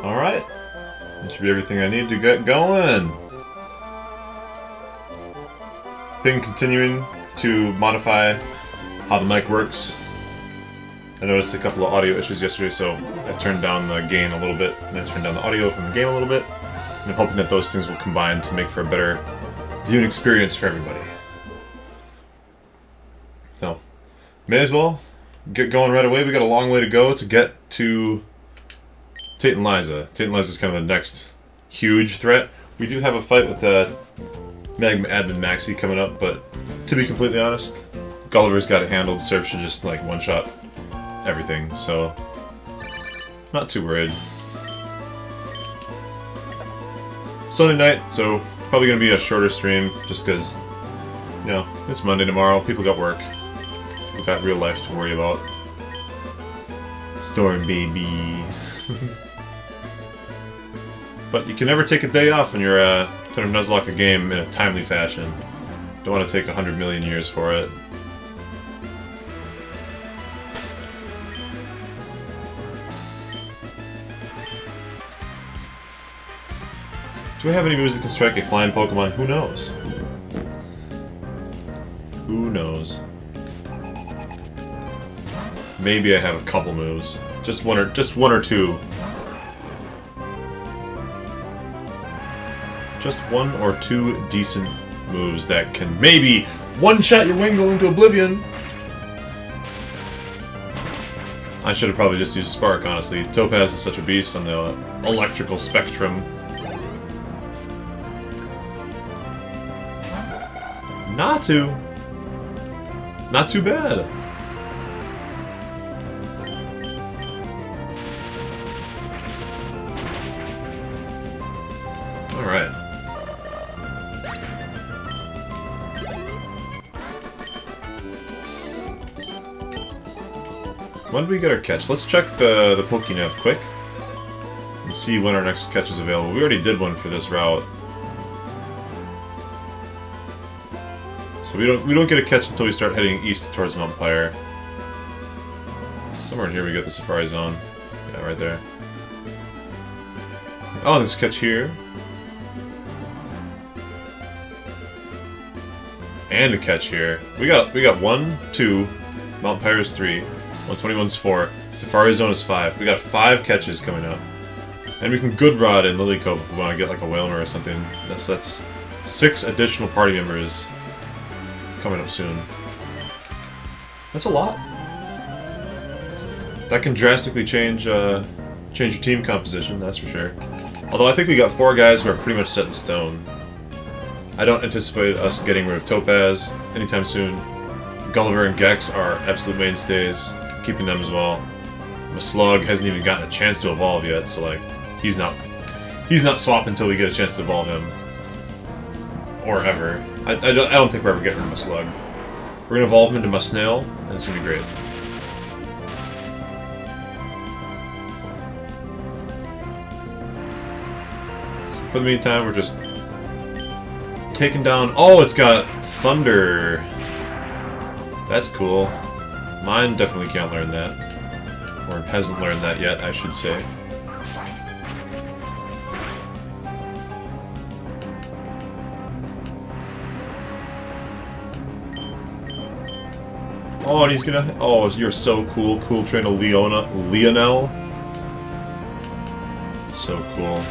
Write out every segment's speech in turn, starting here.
Alright. That should be everything I need to get going. Been continuing to modify how the mic works. I noticed a couple of audio issues yesterday, so I turned down the gain a little bit, and I turned down the audio from the game a little bit. And I'm hoping that those things will combine to make for a better viewing experience for everybody. So, may as well get going right away. We got a long way to go to get to Tate and Liza. Tate and Liza is kind of the next huge threat. We do have a fight with Magma Admin Maxi coming up, but to be completely honest, Gulliver's got it handled. Surf should just like one-shot everything, so not too worried. Sunday night, so probably gonna be a shorter stream, just because, you know, it's Monday tomorrow. People got work. We've got real life to worry about. Storm baby. But you can never take a day off when you're trying to Nuzlocke a game in a timely fashion. Don't want to take 100 million years for it. Do I have any moves that can strike a flying Pokemon? Who knows? Who knows? Maybe I have a couple moves. Just one or two. Just one or two decent moves that can maybe one-shot your Wingull into oblivion. I should have probably just used Spark, honestly. Topaz is such a beast on the electrical spectrum. Not too bad. Alright. When do we get our catch? Let's check the Pokénav quick and see when our next catch is available. We already did one for this route. So we don't get a catch until we start heading east towards Mount Pyre. Somewhere in here we get the Safari Zone. Yeah, right there. Oh, there's a catch here. And a catch here. We got 1, 2, Mount Pyre is 3, 121's 4, Safari Zone is 5. We got 5 catches coming up. And we can Good Rod in Lily Cove if we want to get like a Whalmer or something. That's 6 additional party members coming up soon. That's a lot. That can drastically change your team composition, that's for sure. Although I think we got 4 guys who are pretty much set in stone. I don't anticipate us getting rid of Topaz anytime soon. Gulliver and Gex are absolute mainstays, keeping them as well. Maslug hasn't even gotten a chance to evolve yet, so like he's not swapping until we get a chance to evolve him. Or ever. I don't think we're ever getting rid of Maslug. We're gonna evolve him into Musnail, and it's gonna be great. So for the meantime, we're just taking down. Oh, it's got Thunder. That's cool. Mine definitely can't learn that. Or hasn't learned that yet, I should say. Oh, and he's gonna... Oh, you're so cool. Cool train of Leonel. So cool.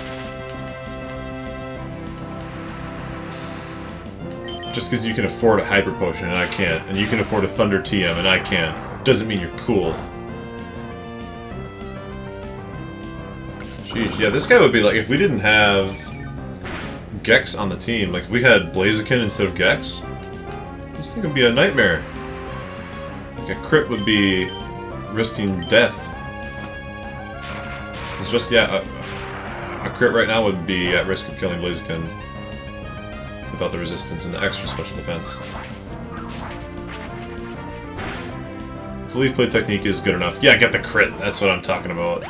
Just because you can afford a Hyper Potion and I can't, and you can afford a Thunder TM and I can't, doesn't mean you're cool. Sheesh, yeah, this guy would be like... If we didn't have Gex on the team, like if we had Blaziken instead of Gex, this thing would be a nightmare. A crit would be risking death. It's just, yeah, a crit right now would be at risk of killing Blaziken without the resistance and the extra special defense. The Leaf Play technique is good enough. Yeah, get the crit, that's what I'm talking about.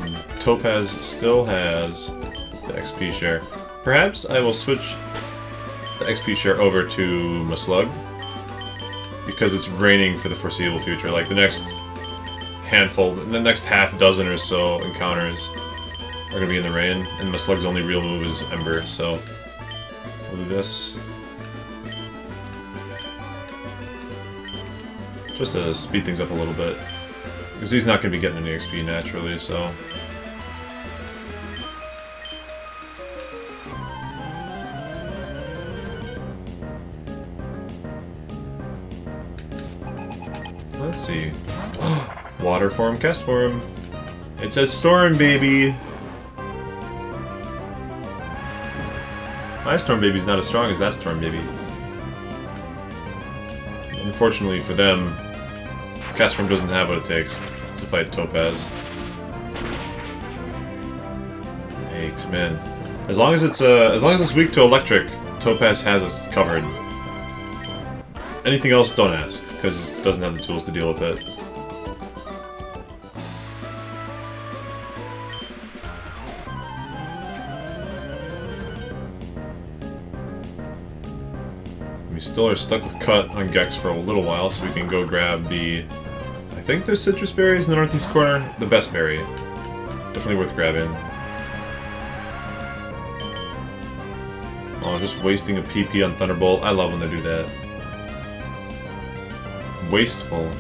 And Topaz still has the XP share. Perhaps I will switch the XP share over to Maslug because it's raining for the foreseeable future. Like the next handful, the next half dozen or so encounters are going to be in the rain, and my Slug's only real move is Ember, so we'll do this. Just to speed things up a little bit. Because he's not going to be getting any XP naturally, so... Let's see. Water form, cast form. It says Storm Baby! My Storm Baby's not as strong as that Storm Baby. Unfortunately for them, cast form doesn't have what it takes to fight Topaz. Yikes, man. As long as it's weak to electric, Topaz has us covered. Anything else, don't ask, because it doesn't have the tools to deal with it. We still are stuck with Cut on Gex for a little while, so we can go grab the... I think there's citrus berries in the northeast corner. The best berry. Definitely worth grabbing. Oh, just wasting a PP on Thunderbolt. I love when they do that. Wasteful.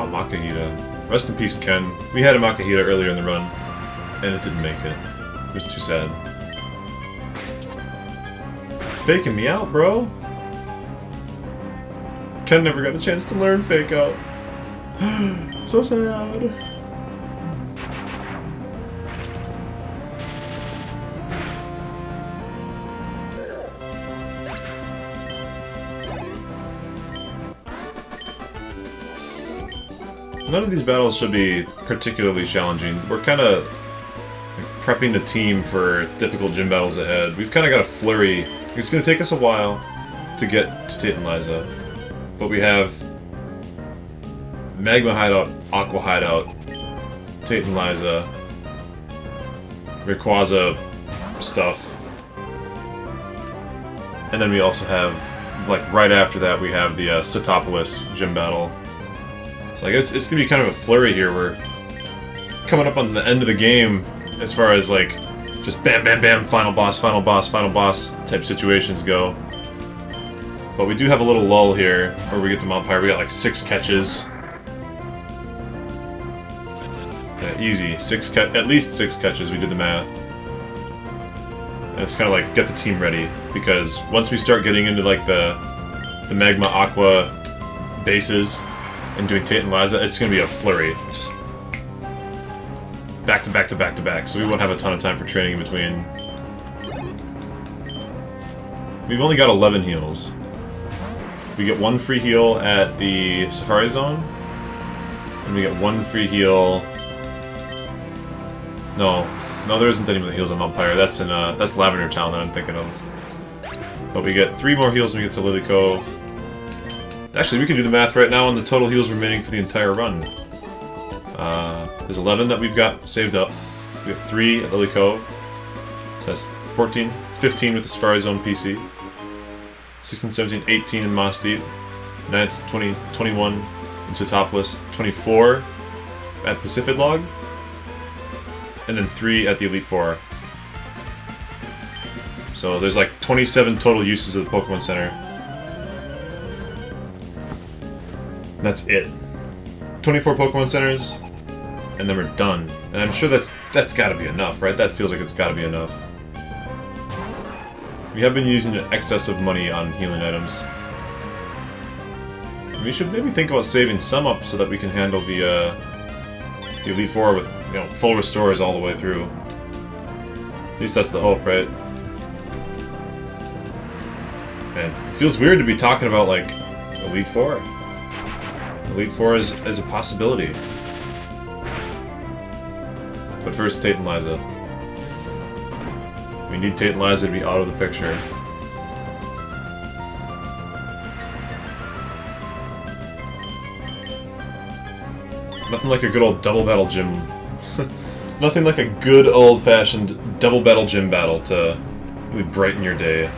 Makahita. Rest in peace, Ken. We had a Makahita earlier in the run, and it didn't make it. It was too sad. Faking me out, bro. Ken never got the chance to learn Fake Out. So sad. None of these battles should be particularly challenging. We're kind of prepping the team for difficult gym battles ahead. We've kind of got a flurry. It's going to take us a while to get to Tate and Liza. But we have Magma Hideout, Aqua Hideout, Tate and Liza, Rayquaza stuff. And then we also have, like, right after that, we have the Setopolis gym battle. So like it's gonna be kind of a flurry here. We're coming up on the end of the game as far as like just bam bam bam final boss type situations go. But we do have a little lull here where we get to Mount Pyre. We got like 6 catches. Yeah, easy. At least 6 catches, we did the math. And it's kinda like get the team ready, because once we start getting into like the Magma Aqua bases and doing Tate and Liza, it's going to be a flurry. Just back to back to back to back, so we won't have a ton of time for training in between. We've only got 11 heals. We get 1 free heal at the Safari Zone, and we get 1 free heal... No, there isn't any heals on Mount Pyre. That's in that's Lavender Town that I'm thinking of. But we get 3 more heals when we get to Lily Cove. Actually, we can do the math right now on the total heals remaining for the entire run. There's 11 that we've got saved up. We have 3 at Lily Cove. So that's 14, 15 with the Safari Zone PC. 16, 17, 18 in Moss Deep. 19, 20, 21 in Setopolis. 24 at Pacific Log. And then 3 at the Elite Four. So there's like 27 total uses of the Pokemon Center. That's it. 24 Pokemon Centers, and then we're done. And I'm sure that's got to be enough, right? That feels like it's got to be enough. We have been using an excess of money on healing items. We should maybe think about saving some up so that we can handle the Elite Four with, you know, full restores all the way through. At least that's the hope, right? Man, it feels weird to be talking about, like, Elite Four. Elite Four is a possibility. But first, Tate and Liza. We need Tate and Liza to be out of the picture. Nothing like a good old double battle gym. Nothing like a good old-fashioned double battle gym battle to really brighten your day.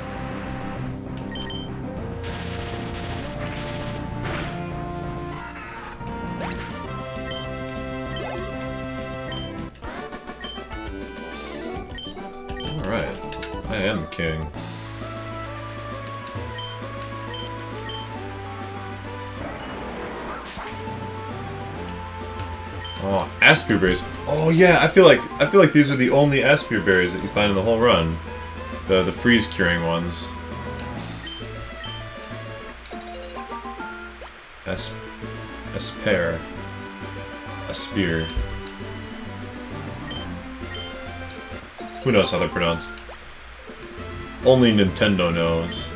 Alright, I am the king. Oh, Aspire berries. Oh yeah, I feel like these are the only Aspire berries that you find in the whole run. The freeze curing ones. Aspire. Aspire. Who knows how they're pronounced? Only Nintendo knows.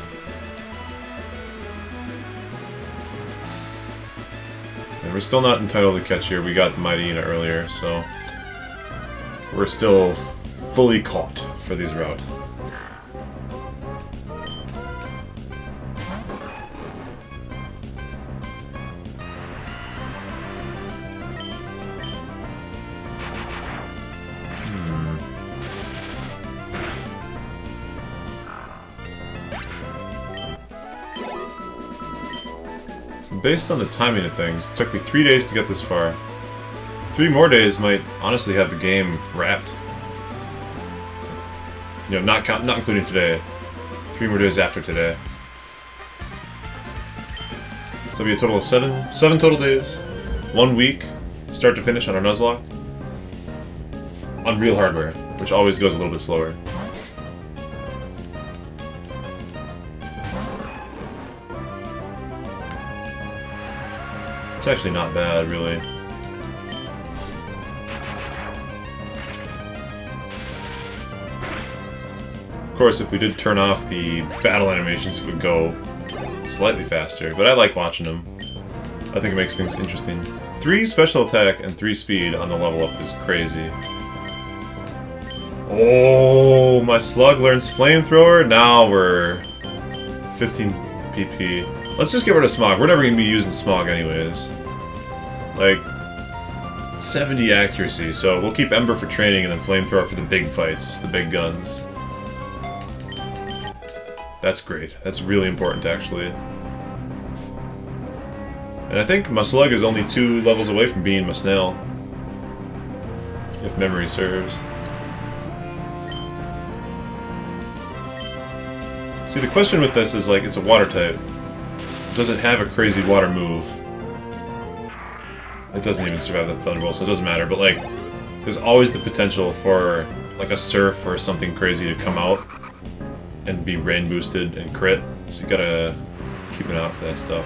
And we're still not entitled to catch here. We got the Mighty Ina earlier, so we're still fully caught for these route. Based on the timing of things, it took me 3 days to get this far. 3 more days might honestly have the game wrapped. You know, not including today. 3 more days after today. So it'll be a total of 7 total days. 1 week, start to finish on our Nuzlocke. On real hardware, which always goes a little bit slower. It's actually not bad, really. Of course, if we did turn off the battle animations, it would go slightly faster, but I like watching them. I think it makes things interesting. 3 special attack and 3 speed on the level up is crazy. Oh, my slug learns flamethrower? Now we're 15 PP. Let's just get rid of Smog. We're never going to be using Smog anyways. Like, 70 accuracy, so we'll keep Ember for training and then Flamethrower for the big fights, the big guns. That's great. That's really important, actually. And I think my Slug is only 2 levels away from being my Snail. If memory serves. See, the question with this is, like, it's a water type. It doesn't have a crazy water move. It doesn't even survive the Thunderbolt, so it doesn't matter, but, like, there's always the potential for, like, a Surf or something crazy to come out and be rain boosted and crit, so you gotta keep an eye out for that stuff.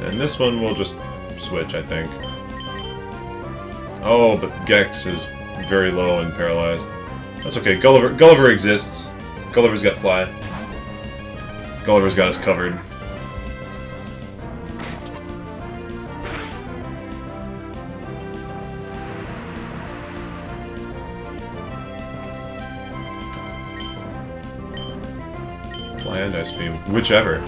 And this one we'll just switch, I think. Oh, but Gex is very low and paralyzed. That's okay, Gulliver exists. Gulliver's got Fly. Gulliver's got us covered. Fly and Ice Beam, whichever.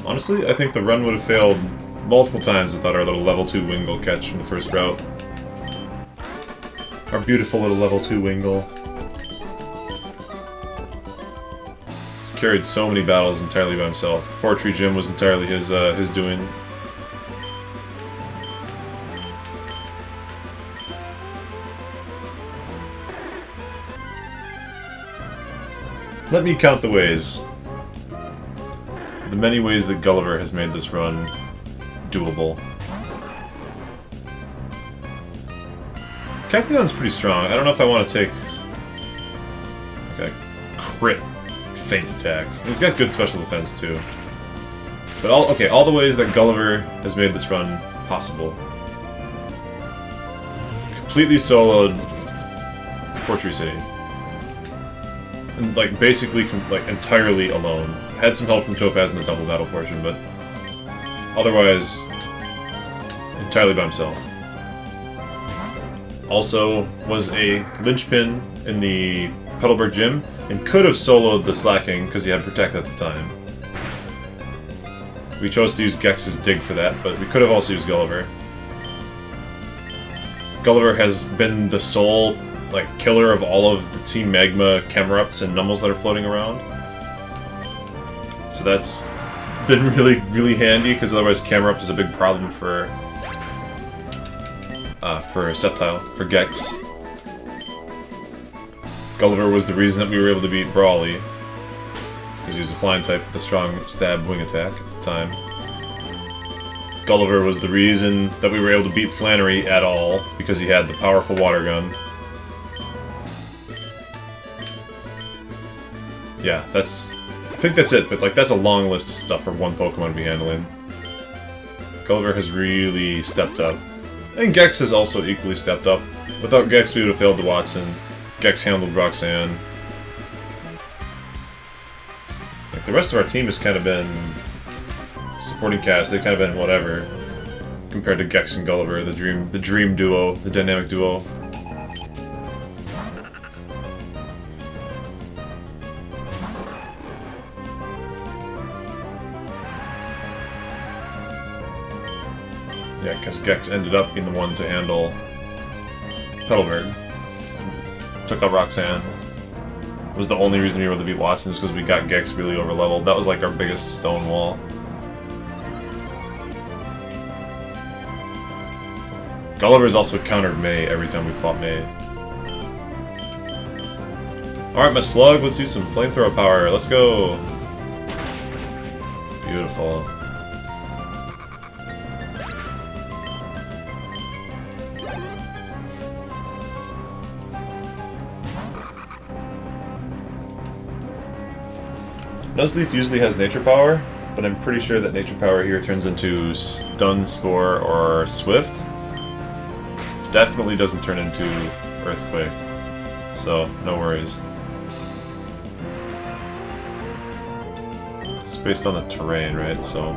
Honestly, I think the run would have failed multiple times without our little level 2 Wingull catch from the first route. Our beautiful little level 2 Wingull. He's carried so many battles entirely by himself. Fortree Gym was entirely his doing. Let me count the ways. The many ways that Gulliver has made this run doable. Cacleon's pretty strong. I don't know if I want to take like a crit feint attack. He's got good special defense too. But all the ways that Gulliver has made this run possible. Completely soloed Fortree City. And like basically like entirely alone. Had some help from Topaz in the double battle portion, but otherwise entirely by himself. Also was a linchpin in the Petalburg gym, and could have soloed the Slacking because he had Protect at the time. We chose to use Gex's Dig for that, but we could have also used Gulliver. Gulliver has been the sole killer of all of the Team Magma Camerups and Nummels that are floating around. So that's been really, really handy, because otherwise Camerup is a big problem for Sceptile, for Gex. Gulliver was the reason that we were able to beat Brawly, because he was a flying type with a strong stab wing attack at the time. Gulliver was the reason that we were able to beat Flannery at all, because he had the powerful water gun. Yeah, I think that's it, but that's a long list of stuff for one Pokemon to be handling. Gulliver has really stepped up. And Gex has also equally stepped up. Without Gex, we would have failed the Watson. Gex handled Roxanne. The rest of our team has kind of been supporting cast. They've kind of been whatever compared to Gex and Gulliver, the dream duo, the dynamic duo. Yeah, because Gex ended up being the one to handle Petalburg. Took out Roxanne. Was the only reason we were able to beat Watson, is because we got Gex really overleveled. That was our biggest stone wall. Gulliver's also countered May every time we fought May. Alright, my Slug, let's use some flamethrower power. Let's go! Beautiful. Nuzleaf usually has Nature Power, but I'm pretty sure that Nature Power here turns into Stun, Spore, or Swift. Definitely doesn't turn into Earthquake, so no worries. It's based on the terrain, right? So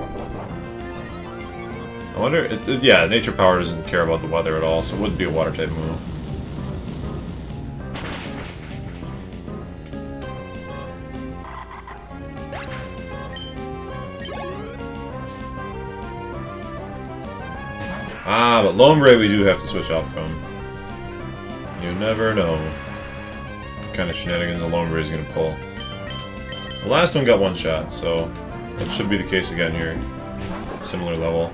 I wonder. Yeah, Nature Power doesn't care about the weather at all, so it wouldn't be a Water type move. Ah, but Lombre we do have to switch off from. You never know what kind of shenanigans a Lombre is going to pull. The last one got one shot, so that should be the case again here. Similar level.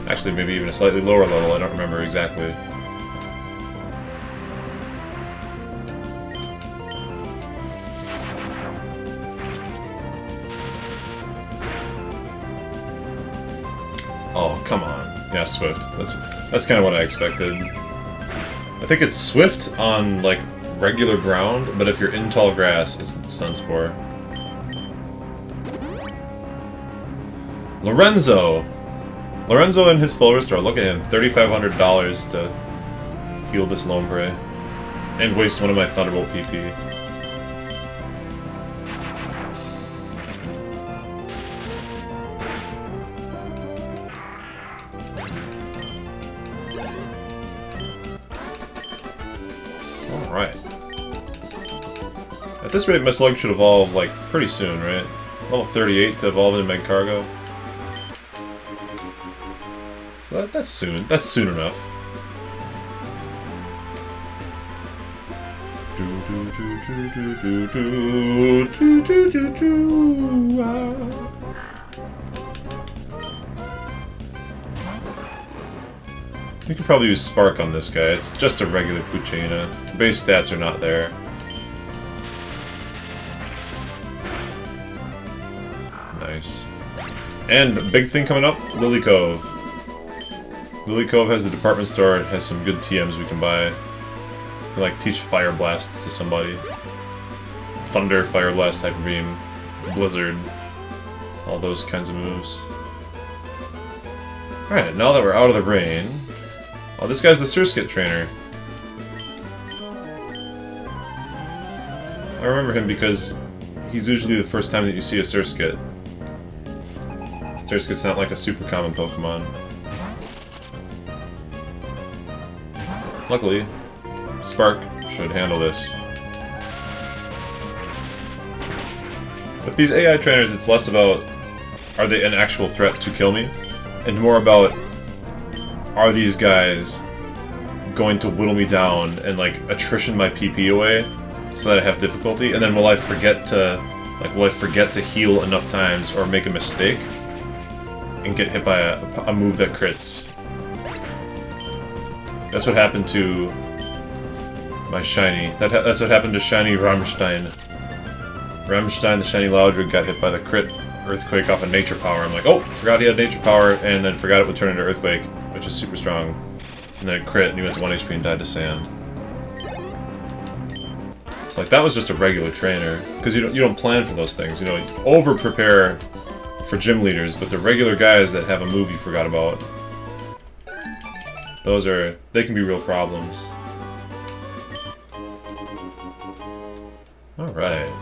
Actually, maybe even a slightly lower level, I don't remember exactly. Oh, come on. Yeah, Swift. That's kind of what I expected. I think it's Swift on, regular ground, but if you're in tall grass, it's Stun Spore. Lorenzo! Lorenzo and his full restore. Look at him. $3,500 to heal this Lombre. And waste one of my Thunderbolt PP. Alright. At this rate, my Slug should evolve, pretty soon, right? Level 38 to evolve into Magcargo. So that's soon. That's soon enough. You could probably use Spark on this guy. It's just a regular Poochyena. Base stats are not there. Nice. And a big thing coming up, Lily Cove. Lily Cove has the department store. It has some good TMs we can buy. You can, teach Fire Blast to somebody. Thunder, Fire Blast, Hyper Beam, Blizzard. All those kinds of moves. Alright, now that we're out of the rain... Oh, this guy's the Surskit trainer. I remember him because he's usually the first time that you see a Surskit. Surskit's not like a super common Pokemon. Luckily, Spark should handle this. With these AI trainers, it's less about are they an actual threat to kill me, and more about are these guys going to whittle me down and like attrition my PP away so that I have difficulty, and then will I forget to heal enough times or make a mistake and get hit by a move that crits. That's what happened to my shiny. That's what happened to shiny Rammstein. Rammstein, the shiny Loudred, got hit by the crit Earthquake off of Nature Power. I'm like, oh, forgot he had Nature Power, and then forgot it would turn into Earthquake, which is super strong. And then it crit, and he went to 1 HP and died to sand. It's like, that was just a regular trainer. Because you don't plan for those things. You know, over-prepare for gym leaders, but the regular guys that have a move you forgot about, they can be real problems. Alright.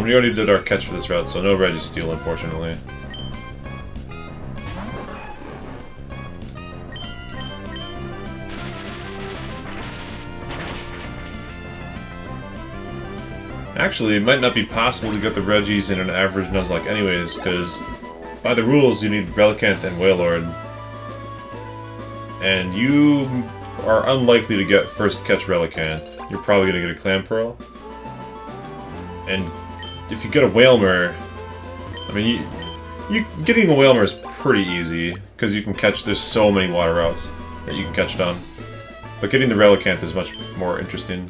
We already did our catch for this route, so no Registeel, unfortunately. Actually, it might not be possible to get the Regis in an average Nuzlocke anyways, because by the rules you need Relicanth and Wailord. And you are unlikely to get first catch Relicanth. You're probably going to get a Clamperl. And if you get a Wailmer, I mean, getting a Wailmer is pretty easy, because you can catch, there's so many water routes that you can catch it on. But getting the Relicanth is much more interesting.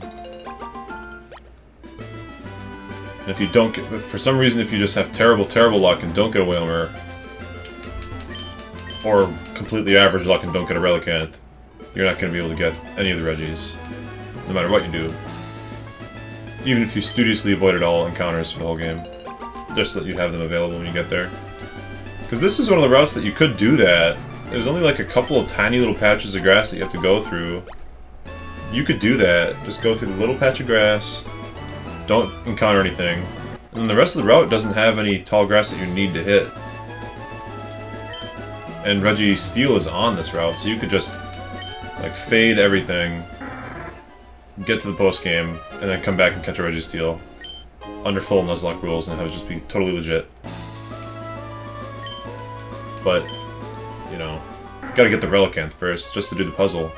And if you don't get, for some reason, if you just have terrible, terrible luck and don't get a Wailmer, or completely average luck and don't get a Relicanth, you're not going to be able to get any of the Regis, no matter what you do. Even if you studiously avoided all encounters for the whole game. Just so that you have them available when you get there. Because this is one of the routes that you could do that. There's only like a couple of tiny little patches of grass that you have to go through. You could do that. Just go through the little patch of grass. Don't encounter anything. And then the rest of the route doesn't have any tall grass that you need to hit. And Registeel is on this route, so you could just like fade everything, get to the post game, and then come back and catch a Registeel under full Nuzlocke rules and have it just be totally legit. But, you know, gotta get the Relicanth first, just to do the puzzle.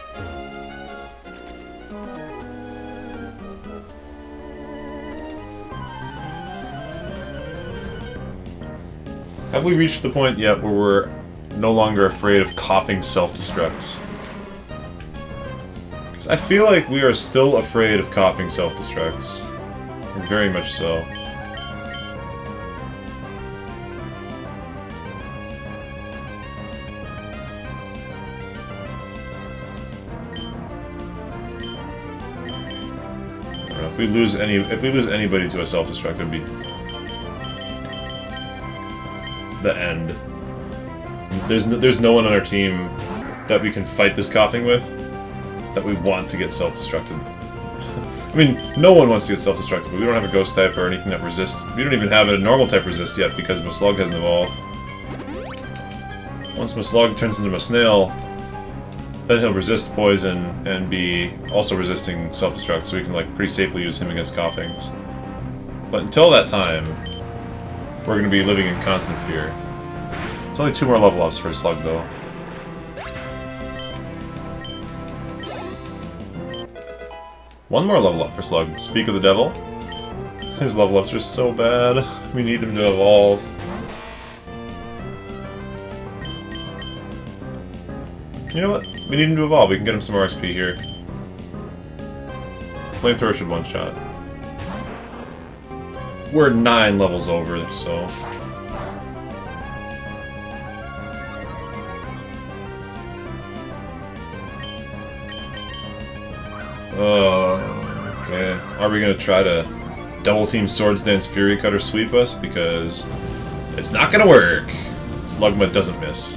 Have we reached the point yet where we're no longer afraid of coughing self-destructs? Because I feel like we are still afraid of coughing self-destructs. Very much so. I don't know, if we lose anybody to a self-destruct, it'd be the end. There's no one on our team that we can fight this coughing with that we want to get self-destructed. I mean, no one wants to get self-destructed, but we don't have a ghost type or anything that resists. We don't even have a normal type resist yet because Maslug hasn't evolved. Once Maslug turns into a snail, then he'll resist poison and be also resisting self-destruct, so we can like pretty safely use him against coughings. But until that time, we're going to be living in constant fear. It's only 2 more level ups for a Slug, though. One more level up for Slug. Speak of the Devil. His level ups are so bad. We need him to evolve. You know what? We need him to evolve. We can get him some RSP here. Flamethrower should one-shot. We're 9 levels over, so... Oh, okay. Are we gonna try to double team Swords Dance Fury Cutter sweep us? Because it's not gonna work. Slugma doesn't miss.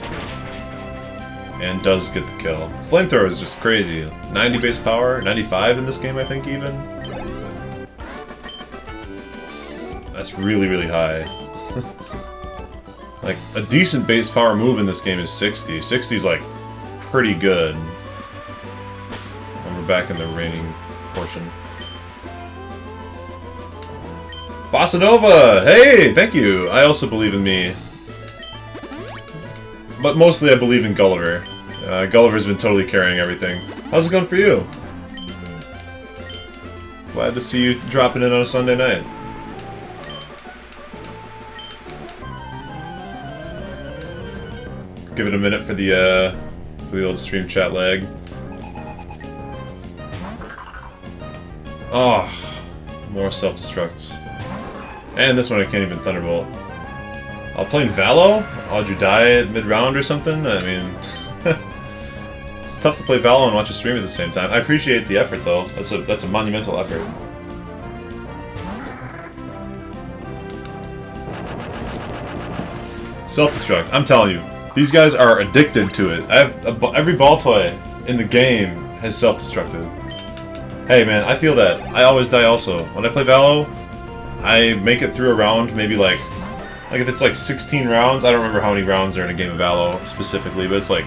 And does get the kill. Flamethrower is just crazy. 90 base power, 95 in this game, I think, even. That's really, really high. Like, a decent base power move in this game is 60. 60 is, like, pretty good. And we're back in the raining portion. Bossa Nova! Hey! Thank you! I also believe in me. But mostly I believe in Gulliver. Gulliver's been totally carrying everything. How's it going for you? Glad to see you dropping in on a Sunday night. Give it a minute for the old stream chat lag. Oh, more self-destructs. And this one I can't even Thunderbolt. I'll play Valo? How'd you die at mid-round or something? I mean... It's tough to play Valo and watch a stream at the same time. I appreciate the effort though. That's a monumental effort. Self-destruct. I'm telling you. These guys are addicted to it. Every ball toy in the game has self-destructed. Hey man, I feel that. I always die also. When I play Valo, I make it through a round, maybe like if it's like 16 rounds, I don't remember how many rounds there are in a game of Valo specifically, but it's like,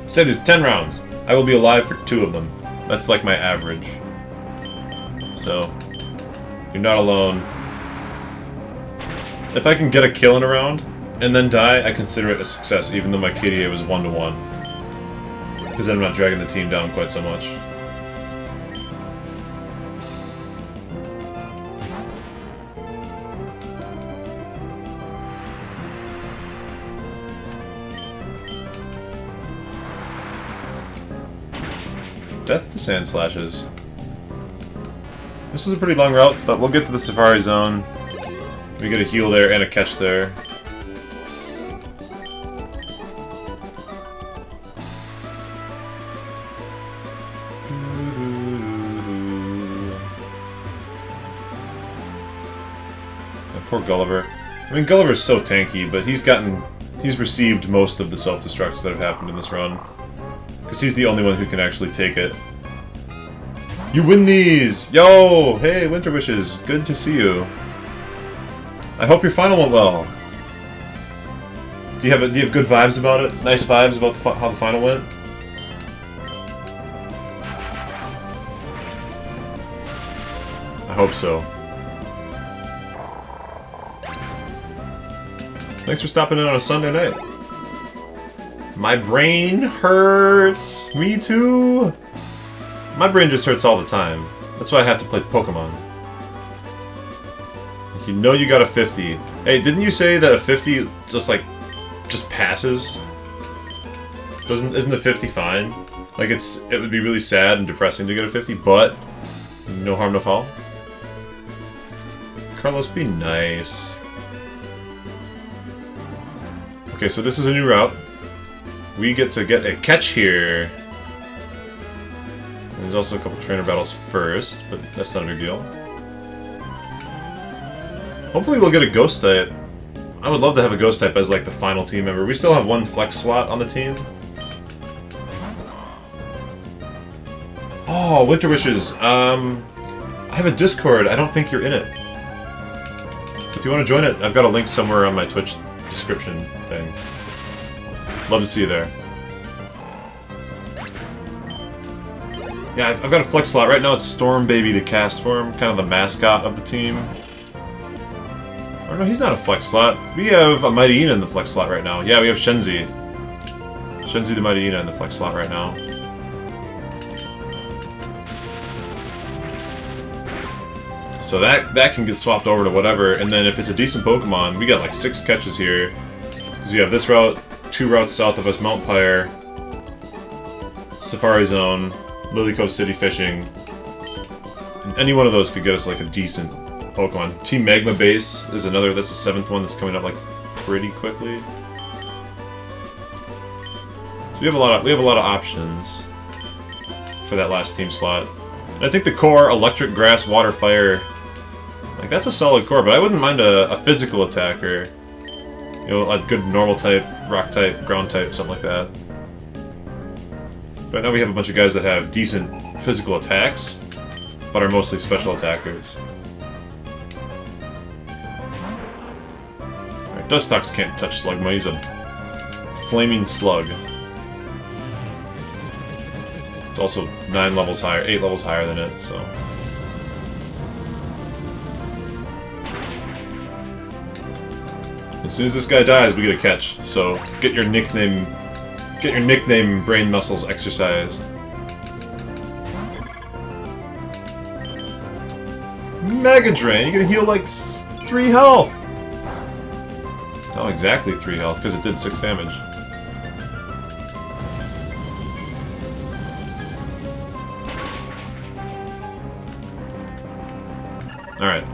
say there's 10 rounds, I will be alive for 2 of them. That's like my average. So, you're not alone. If I can get a kill in a round, and then die, I consider it a success, even though my KDA was 1-to-1. Because then I'm not dragging the team down quite so much. Death to Sand Slashes. This is a pretty long route, but we'll get to the Safari Zone. We get a heal there and a catch there. Poor Gulliver. I mean, Gulliver's so tanky, but he's received most of the self-destructs that have happened in this run. Because he's the only one who can actually take it. You win these! Yo! Hey, Winter Wishes. Good to see you. I hope your final went well. Do you have good vibes about it? Nice vibes about how the final went? I hope so. Thanks for stopping in on a Sunday night. My brain hurts! Me too! My brain just hurts all the time. That's why I have to play Pokemon. You know you got a 50. Hey, didn't you say that a 50 just passes? Isn't a 50 fine? Like it would be really sad and depressing to get a 50, but no harm, no foul. Carlos, be nice. Okay, so this is a new route. We get to get a catch here. And there's also a couple trainer battles first, but that's not a big deal. Hopefully we'll get a Ghost type. I would love to have a Ghost type as like the final team member. We still have 1 flex slot on the team. Oh, Winter Wishes. I have a Discord. I don't think you're in it. So if you want to join it, I've got a link somewhere on my Twitch description thing. Love to see you there. Yeah, I've got a flex slot. Right now it's Storm Baby the cast form, kind of the mascot of the team. Or no, he's not a flex slot. We have a Mighty Ina in the flex slot right now. Yeah, we have Shenzi. Shenzi the Mighty Ina in the flex slot right now. So that can get swapped over to whatever, and then if it's a decent Pokemon, we got like 6 catches here. Because we have this route, 2 routes south of us, Mount Pyre, Safari Zone, Lily Cove City Fishing. And any one of those could get us like a decent Pokemon. Team Magma Base is another, that's the 7th one that's coming up like pretty quickly. So we have a lot of options for that last team slot. And I think the core, Electric, Grass, Water, Fire, like that's a solid core, but I wouldn't mind a physical attacker. You know, a good normal type, rock type, ground type, something like that. Right now we have a bunch of guys that have decent physical attacks, but are mostly special attackers. Alright, Dustox can't touch Slugma, he's a flaming slug. It's also 9 levels higher, 8 levels higher than it, so... As soon as this guy dies, we get a catch. So get your nickname brain muscles exercised. Mega Drain, you're gonna heal like 3 health. Not exactly 3 health because it did 6 damage. All right.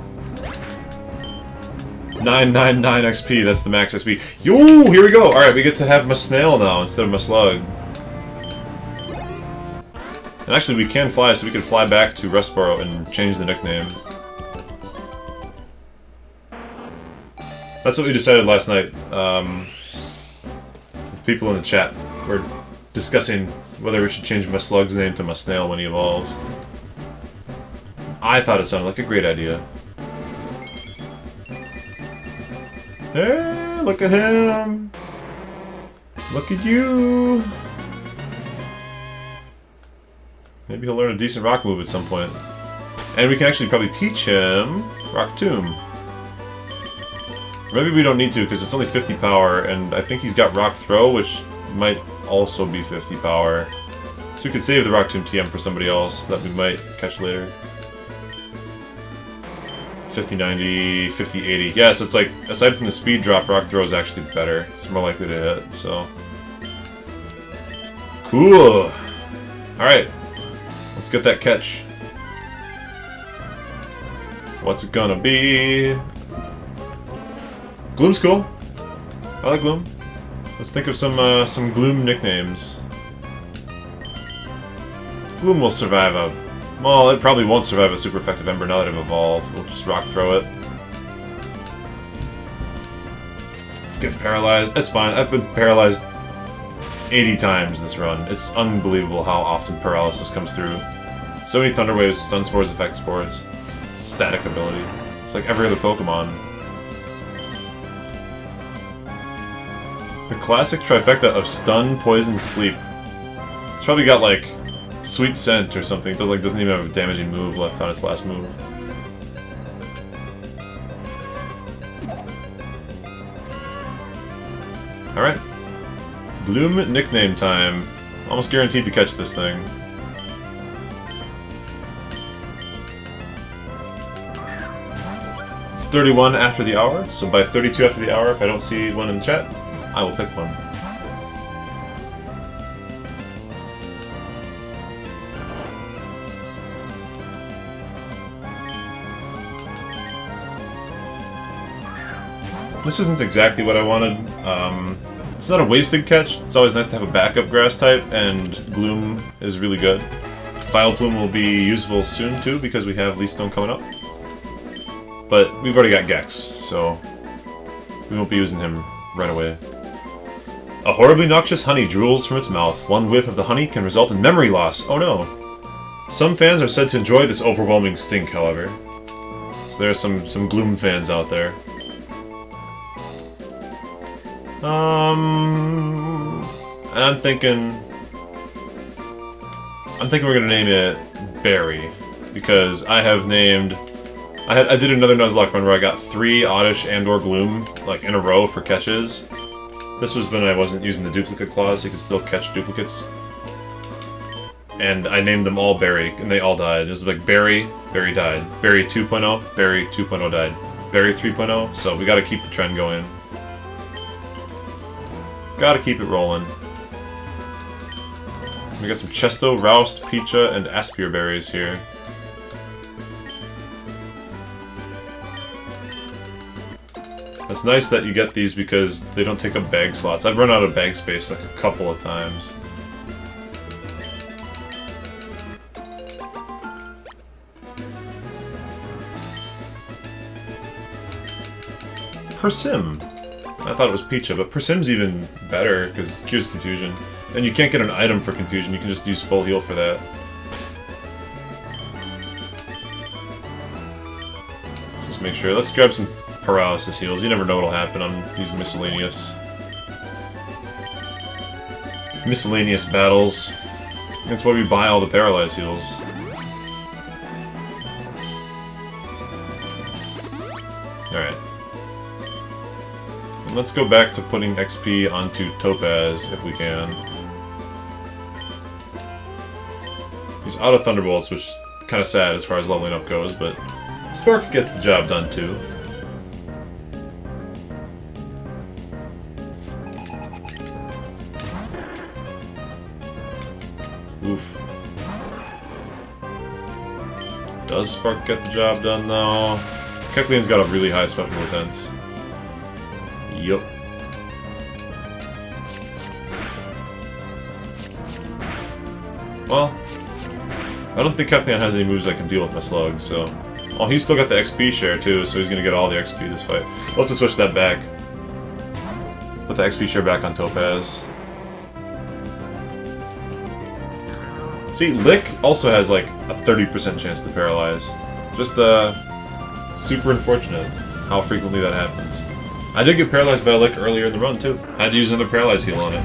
999 XP, that's the max XP. Yo, here we go! Alright, we get to have my snail now instead of my slug. And actually, we can fly, so we can fly back to Rustboro and change the nickname. That's what we decided last night. With people in the chat. We're discussing whether we should change my slug's name to my snail when he evolves. I thought it sounded like a great idea. Hey, look at him! Look at you! Maybe he'll learn a decent rock move at some point. And we can actually probably teach him Rock Tomb. Maybe we don't need to, because it's only 50 power, and I think he's got Rock Throw, which might also be 50 power. So we could save the Rock Tomb TM for somebody else that we might catch later. 50-90, 50-80. Yeah, so it's like, aside from the speed drop, Rock Throw is actually better. It's more likely to hit, so... Cool! Alright. Let's get that catch. What's it gonna be? Gloom's cool. I like Gloom. Let's think of some Gloom nicknames. Gloom will survive a... Well, it probably won't survive a super effective Ember now that I've evolved. We'll just Rock Throw it. Get paralyzed. That's fine. I've been paralyzed 80 times this run. It's unbelievable how often paralysis comes through. So many Thunder Waves, Stun Spores, Effect Spores. Static ability. It's like every other Pokemon. The classic trifecta of Stun, Poison, Sleep. It's probably got like Sweet Scent or something. It doesn't even have a damaging move left on its last move. Alright. Gloom nickname time. Almost guaranteed to catch this thing. It's 31 after the hour, so by 32 after the hour, if I don't see one in the chat, I will pick one. This isn't exactly what I wanted. It's not a wasted catch. It's always nice to have a backup grass type, and Gloom is really good. Vileplume will be useful soon too, because we have Leaf Stone coming up. But we've already got Gex, so we won't be using him right away. A horribly noxious honey drools from its mouth. One whiff of the honey can result in memory loss. Oh no. Some fans are said to enjoy this overwhelming stink, however. So there are some Gloom fans out there. And I'm thinking we're gonna name it Berry, because I have named... I did another Nuzlocke run where I got 3 Oddish and/or Gloom, like, in a row for catches. This was when I wasn't using the duplicate clause, so you could still catch duplicates. And I named them all Berry, and they all died. It was like Berry, Berry died. Berry 2.0, Berry 2.0 died. Berry 3.0, so we gotta keep the trend going. Gotta keep it rolling. We got some Chesto, Roust, Pecha, and Aspir berries here. It's nice that you get these because they don't take up bag slots. I've run out of bag space like a couple of times. Persim. I thought it was Pecha, but Persim's even better because it cures confusion. And you can't get an item for confusion, you can just use full heal for that. Just make sure. Let's grab some paralysis heals. You never know what'll happen on these miscellaneous battles. That's why we buy all the paralyze heals. Alright. Let's go back to putting XP onto Topaz if we can. He's out of Thunderbolts, which is kind of sad as far as leveling up goes, but Spark gets the job done too. Oof. Does Spark get the job done though? Kecleon's got a really high special defense. Yup. Well, I don't think Kecleon has any moves that can deal with my slug, so... Oh, he's still got the XP share too, so he's gonna get all the XP this fight. We'll have to switch that back. Put the XP share back on Topaz. See, Lick also has like a 30% chance to paralyze. Just, super unfortunate how frequently that happens. I did get paralyzed by a Lick earlier in the run too. I had to use another paralyze heal on it.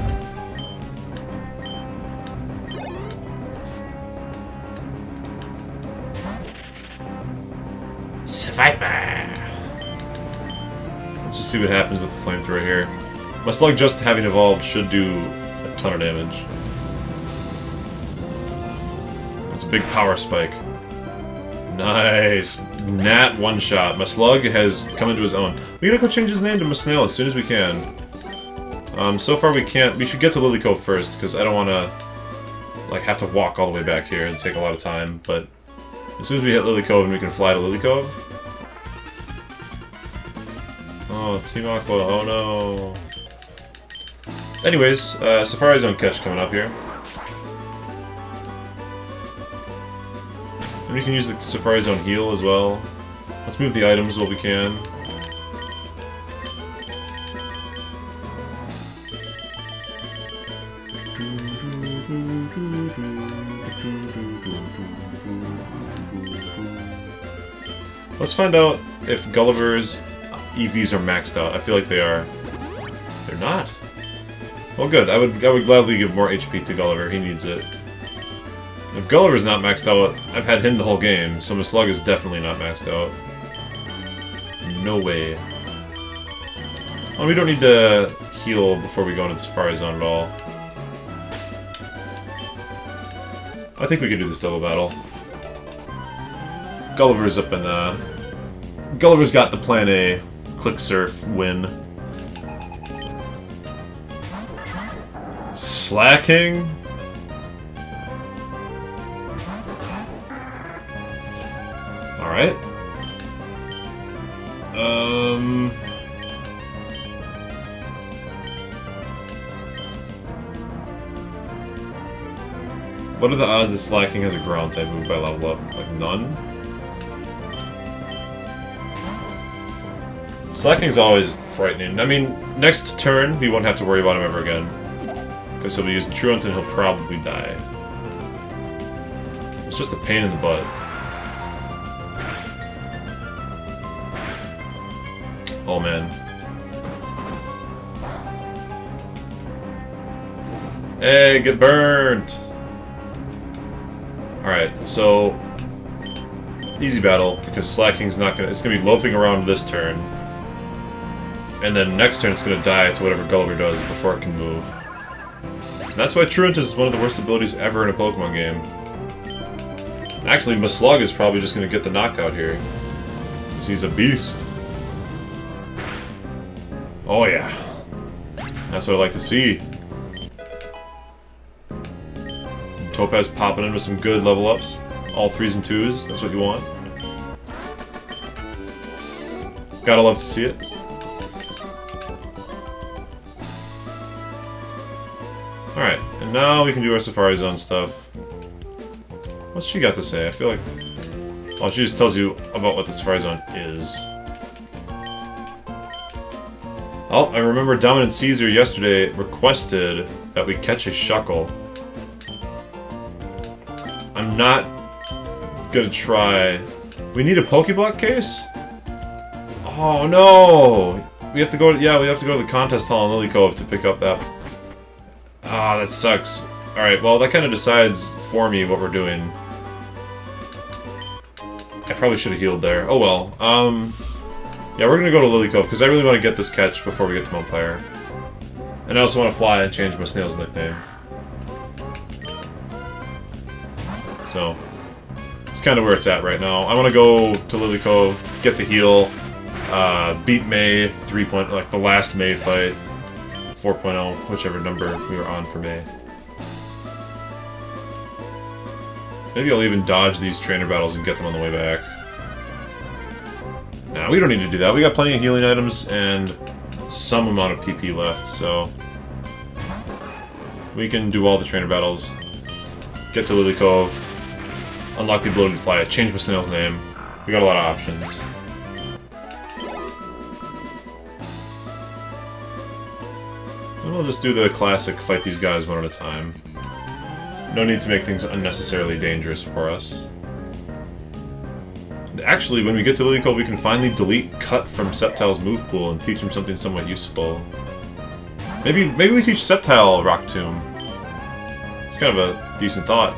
Swiper! Let's just see what happens with the flamethrower here. My slug just having evolved should do a ton of damage. It's a big power spike. Nice! Nat one-shot. My slug has come into his own. We gotta go change his name to Masnail as soon as we can. So far we can't. We should get to Lily Cove first, because I don't want to like have to walk all the way back here and take a lot of time, but as soon as we hit Lily Cove and we can fly to Lily Cove... Oh, Team Aqua, oh no... Anyways, Safari Zone catch coming up here. And we can use the Safari Zone heal as well. Let's move the items while we can. Let's find out if Gulliver's EVs are maxed out. I feel like they are. They're not. Well, good. I would gladly give more HP to Gulliver. He needs it. If Gulliver's not maxed out, I've had him the whole game, so my slug is definitely not maxed out. No way. Well, we don't need to heal before we go into the Safari Zone at all. I think we can do this double battle. Gulliver's up in Gulliver's got the plan A. Click surf, win. Slacking? Alright. What are the odds that Slacking has a ground type move by level up? Like none? Slacking's always frightening. I mean, next turn we won't have to worry about him ever again. Because he'll be using Truant and he'll probably die. It's just a pain in the butt. Oh man. Hey, get burnt! Alright, so... Easy battle, because Slacking's not gonna... It's gonna be loafing around this turn. And then next turn it's gonna die to whatever Gulliver does before it can move. And that's why Truant is one of the worst abilities ever in a Pokemon game. Actually, Maslug is probably just gonna get the knockout here. Because he's a beast. Oh yeah. That's what I like to see. Topaz popping in with some good level ups. All 3s and 2s, that's what you want. Gotta love to see it. Alright, and now we can do our Safari Zone stuff. What's she got to say? I feel like... Oh, she just tells you about what the Safari Zone is. Oh, I remember Dominant Caesar yesterday requested that we catch a Shuckle. I'm not gonna try... We need a Pokeblock case? Oh, Oh no! We have to go to, yeah, we have to go to the contest hall in Lily Cove to pick up that. Ah, that sucks. Alright, well that kinda decides for me what we're doing. I probably should have healed there. Oh well. Yeah, we're gonna go to Lily Cove because I really want to get this catch before we get to Mumpire. And I also want to fly and change my snail's nickname. So, it's kind of where it's at right now. I want to go to Lily Cove, get the heal, beat May 3. Like the last May fight, 4.0, whichever number we were on for May. Maybe I'll even dodge these trainer battles and get them on the way back. Nah, we don't need to do that. We got plenty of healing items and some amount of PP left, so we can do all the trainer battles, get to Lily Cove, unlock the ability to fly, change my snail's name. We got a lot of options. And we'll just do the classic fight these guys one at a time. No need to make things unnecessarily dangerous for us. And actually, when we get to Lily Cove, we can finally delete Cut from Sceptile's move pool and teach him something somewhat useful. Maybe we teach Sceptile Rock Tomb. It's kind of a decent thought.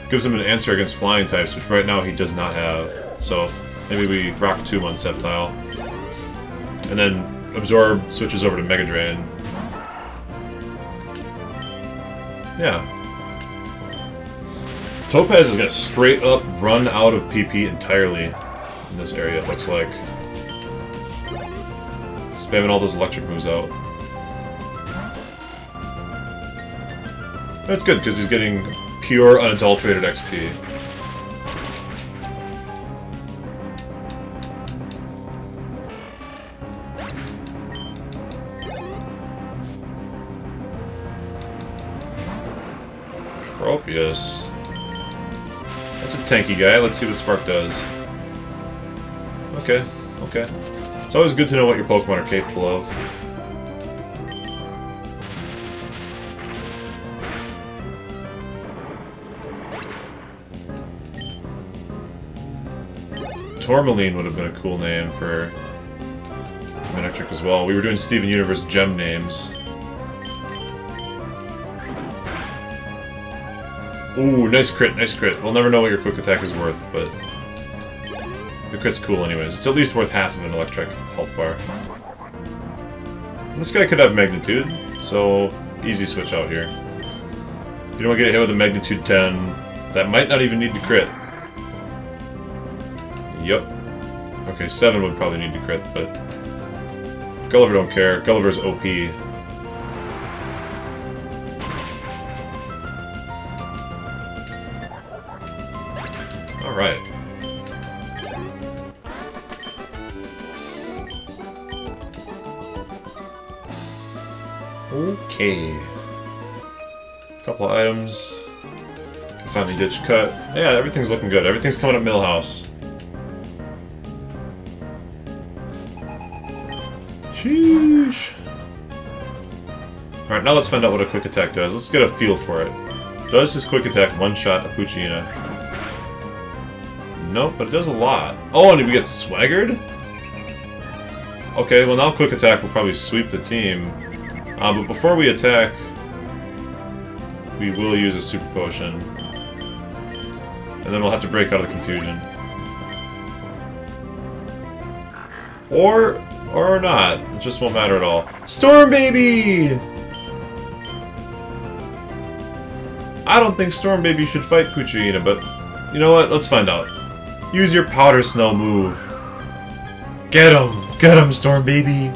Gives him an answer against flying types, which right now he does not have. So maybe we Rock Tomb on Sceptile. And then Absorb switches over to Mega Drain. Yeah. Topaz is gonna straight up run out of PP entirely in this area, it looks like. Spamming all those electric moves out. That's good, because he's getting pure, unadulterated XP. Tropius. That's a tanky guy. Let's see what Spark does. Okay, okay. It's always good to know what your Pokemon are capable of. Tourmaline would have been a cool name for Manectric as well. We were doing Steven Universe gem names. Ooh, nice crit, nice crit. We'll never know what your quick attack is worth, but the crit's cool anyways. It's at least worth half of an electric health bar. This guy could have magnitude, so easy switch out here. You don't want to get hit with a magnitude 10. That might not even need the crit. Yup. Okay, 7 would probably need to crit, but Gulliver don't care. Gulliver's OP. Alright. Okay. Couple of items. Can finally ditch Cut. Yeah, everything's looking good. Everything's coming up Millhouse. Sheesh. Alright, now let's find out what a quick attack does. Let's get a feel for it. Does his quick attack one-shot a Poochyena? Nope, but it does a lot. Oh, and we get swaggered? Okay, well now quick attack will probably sweep the team. But before we attack, we will use a super potion. And then we'll have to break out of the confusion. Or not. It just won't matter at all. Storm Baby! I don't think Storm Baby should fight Poochyena, but you know what? Let's find out. Use your Powder Snow move. Get him! Get him, Storm Baby!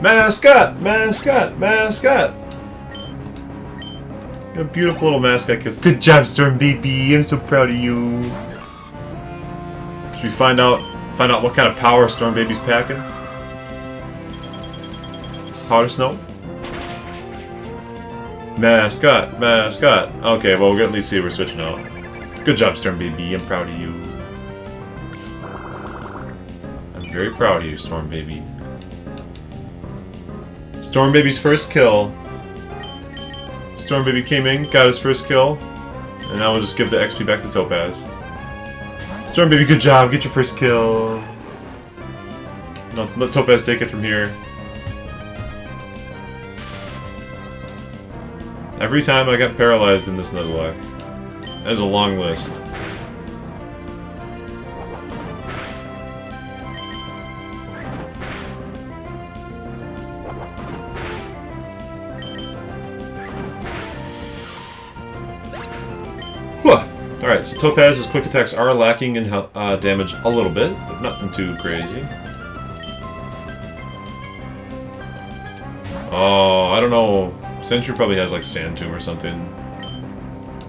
Mascot! Mascot! Mascot! A beautiful little mascot. Good job, Storm Baby! I'm so proud of you. Should we find out what kind of power Storm Baby's packing? Powder Snow? Mascot! Mascot! Okay, well we'll at least see we're switching out. Good job, Storm Baby. I'm proud of you. I'm very proud of you, Storm Baby. Storm Baby's first kill. Storm Baby came in, got his first kill, and now we'll just give the XP back to Topaz. Storm baby, good job. Get your first kill. No, let Topaz take it from here. Every time I got paralyzed in this Nuzlocke. That is a long list. Alright, so Topaz's quick attacks are lacking in damage a little bit, but nothing too crazy. Oh, I don't know. Sentry probably has like Sand Tomb or something.